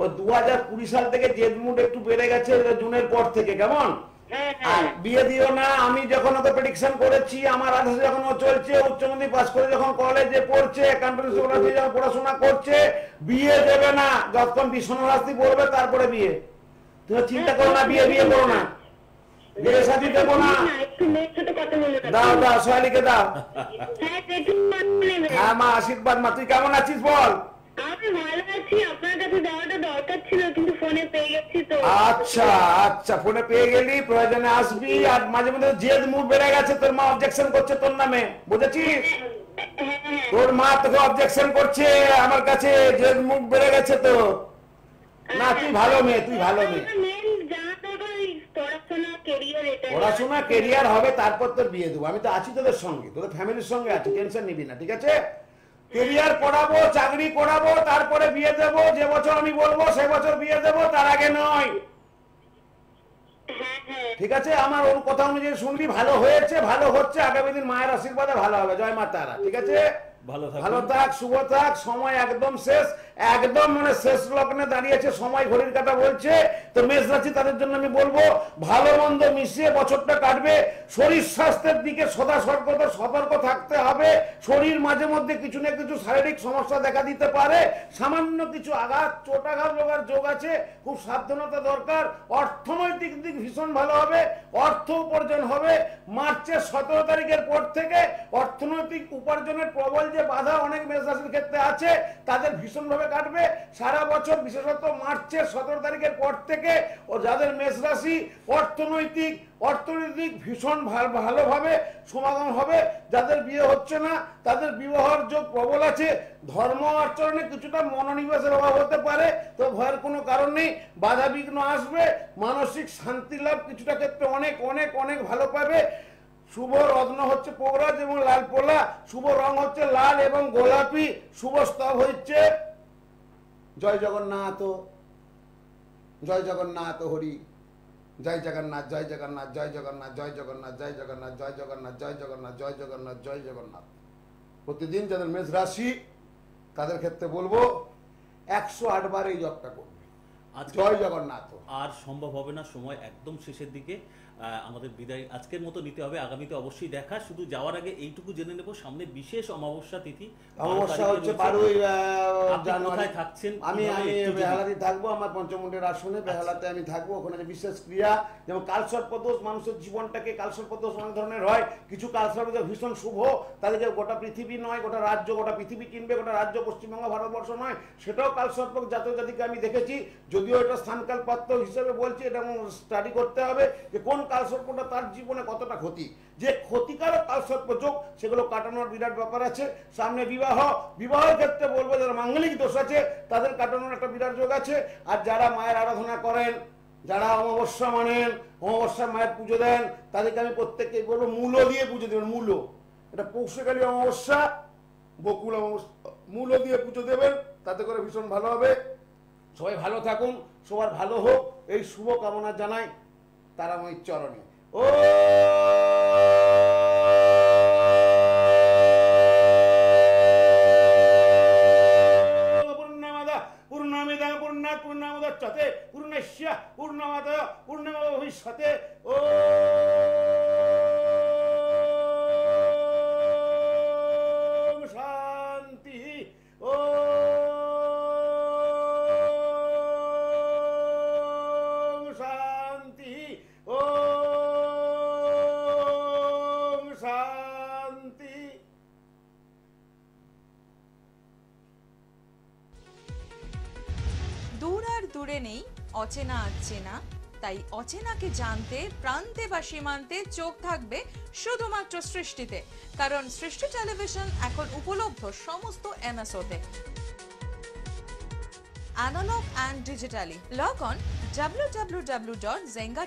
S2: ও 2020 সাল থেকে জেদ মুড একটু বেড়ে গেছে জুনের পর থেকে, কেমন? আর বিয়ে দিও না, আমি যখন ওকে প্রেডিকশন করেছি, আমার আধারে যখন ও চলছে, উচ্চ মাধ্যমিক পাস করে যখন কলেজে পড়ছে, অ্যাকাউন্টেন্সি যখন পড়াশোনা করছে, বিয়ে দেবে না যতক্ষণ বিষ্ণু শাস্তি পড়বে, তারপরে বিয়ে। তো
S3: তুমি চিন্তা করো না, বিয়ে বিয়ে করো না, বিয়ে শাদী দেবো না।
S5: একটু মেয়ের সাথে কথা বলে
S3: দাও দাও সোহালিকে দাও।
S5: হ্যাঁ একটু নেবেন।
S3: হ্যাঁ মা আশীর্বাদ। মা তুই কেমন আছিস বল?
S5: আমি ভালো আছি, আপনার কাছে দেওয়াটা দরকার ছিল কিন্তু ফোনে পেয়ে গেছি তো।
S3: আচ্ছা আচ্ছা, ফোনে পেয়ে গেলি, প্রয়োজনে আসবি। আর মাঝে মধ্যে জেদ মুখ বেড়ে গেছে, তোর মা অবজেকশন করছে তোর নামে, বুঝেছিস? তোর মা তোকে অবজেকশন করছে আমার কাছে, জেদ মুখ বেড়ে গেছে তো। না তুই ভালো মেয়ে, তুই ভালো মেয়ে।
S5: মেন জানা দরকার পড়াশোনা কেরিয়ার, এটা
S3: পড়াশোনা কেরিয়ার হবে, তারপর তোর বিয়ে দেবো। আমি তো আছি তোদের সঙ্গে, তোদের ফ্যামিলির সঙ্গে আছি, টেনশন নিবি না, ঠিক আছে? কেরিয়ার পড়াবো, চাকরি করাবো, তারপরে বিয়ে দেবো। যে বছর আমি বলবো সে বছর বিয়ে দেবো, তার আগে নয়, ঠিক আছে? আমার ওর কথা অনুযায়ী শুনবি। ভালো হয়েছে, ভালো হচ্ছে, আগামী দিন মায়ের আশীর্বাদে ভালো হবে। জয় মা তারা, ঠিক আছে? ভালো থাক, শুভ থাক। সময় একদম শেষ, একদম মানে শেষ লগ্নে দাঁড়িয়েছে সময়, ঘড়ির কাঁটা বলছে। তো মেষ রাশি তাদের জন্য আমি বলবো ভালো মন্দ মিশিয়ে বছরটা কাটবে। শরীর স্বাস্থ্যের দিকে সদা সতর্ক থাকতে হবে। শরীর মাঝে মধ্যে কিছু না কিছু শারীরিক সমস্যা দেখা দিতে পারে, সামান্য কিছু আঘাত চোটাঘাত লাগার যোগ আছে, খুব সাবধানতা দরকার। অর্থনৈতিক দিক ভীষণ ভালো হবে, অর্থ উপার্জন হবে। মার্চের 17 তারিখের পর থেকে অর্থনৈতিক উপার্জনের প্রবল যে বাধা অনেক মেষ রাশির ক্ষেত্রে আছে তাদের ভীষণভাবে কাটবে সারা বছর, বিশেষত মার্চের 17 তারিখের পর থেকে। ও যাদের মেষ রাশি অর্থনৈতিক ভীষণ ভালোভাবে সমাগম হবে। যাদের বিয়ে হচ্ছে না তাদের বিবাহের যোগ প্রবল আছে। ধর্ম আচরণে কিছুটা মনোনিবেশের অভাব হতে পারে, তো ভয়ের কোনো কারণ নেই। বাধা বিঘ্ন আসবে, মানসিক শান্তি লাভ কিছুটা ক্ষেত্রে অনেক অনেক অনেক ভালো পাবে। শুভ রত্ন হচ্ছে পোগরাজ এবং লাল পোলা, শুভ রং হচ্ছে লাল এবং গোলাপি, শুভ স্তব হচ্ছে জয় জগন্নাথ, জয় জগন্নাথ হরি, জয় জগন্নাথ, জয় জগন্নাথ, জয় জগন্নাথ, জয় জগন্নাথ, জয় জগন্নাথ, জয় জগন্নাথ, জয় জগন্নাথ, জয় জগন্নাথ, জয় জগন্নাথ। প্রতিদিন যাদের মেষ রাশি তাদের ক্ষেত্রে বলবো 108 বার এই জপটা করবে। জয় জগন্নাথ।
S1: আর সম্ভব হবে না, সময় একদম শেষের দিকে। আমাদের বিদায় আজকের মতো নিতে হবে, আগামীতে অবশ্যই দেখা। শুধু যাওয়ার আগে এইটুকু জেনে নেব, সামনে বিশেষ অমাবস্যা তিথি।
S3: অমাবস্যা হচ্ছে 12 জানুয়ারি।
S1: থাকছেন?
S3: আমি বেহালাতে থাকবো, আমার পঞ্চমুণ্ডের আসনে বেহালাতে আমি থাকবো। ওখানে যে বিশেষ ক্রিয়া, যেমন কালসর্পদোষ, মানুষের জীবনটাকে কালসর্পদোষ অনেক ধরনের হয়। কিছু কালসর্পদোষ ভীষণ শুভ, তাদেরকে গোটা পৃথিবী নয়, গোটা রাজ্য, গোটা পৃথিবী কিনবে, গোটা রাজ্য পশ্চিমবঙ্গ ভারতবর্ষ নয়, সেটাও কালসর্প জাতক জাতিকে আমি দেখেছি। যদিও এটা স্থানকাল পাত্র হিসেবে বলছি, এটা স্টাডি করতে হবে যে কোন কালসর্পটা তার জীবনে কতটা ক্ষতি। যে ক্ষতিকারক কালসর্প যোগ সেগুলো কাটানোর বিরাট ব্যাপার আছে। সামনে বিবাহের ক্ষেত্রে বলবো যারা মাঙ্গলিক দোষ আছে তাদের কাটানোর একটা বিরাট যোগ আছে। আর যারা মায়ের আরাধনা করেন, যারা অমাবস্যা মানেন, অমাবস্যা মায়ের পুজো দেন, তাদেরকে আমি প্রত্যেককেই বলবো মূলো দিয়ে পুজো দেবেন। মূলো, এটা পৌষকালী অমাবস্যা, বকুল অমাবস্যা, মূলো দিয়ে পুজো দেবেন, তাতে করে ভীষণ ভালো হবে। সবাই ভালো থাকুন, সবার ভালো হোক, এই শুভ কামনা জানাই তারাময়ীর চরণে। ও পূর্ণমাদা পূর্ণমিদা পূর্ণাৎ পূর্ণমুদচ্যতে পূর্ণস্য পূর্ণমাদায় পূর্ণমেব ভবিষ্যতে। ও শান্তি। ও শান্তি। ও শান্তি।
S6: দূর আর দূরে নেই, অচেনা আর চেনা, তাই অচেনাকে জানতে প্রান্তে বা সীমান্তে চোখ থাকবে শুধুমাত্র সৃষ্টিতে। কারণ সৃষ্টি টেলিভিশন এখন উপলব্ধ সমস্ত এমএসওতে, analog and digitally. Log on www.zenga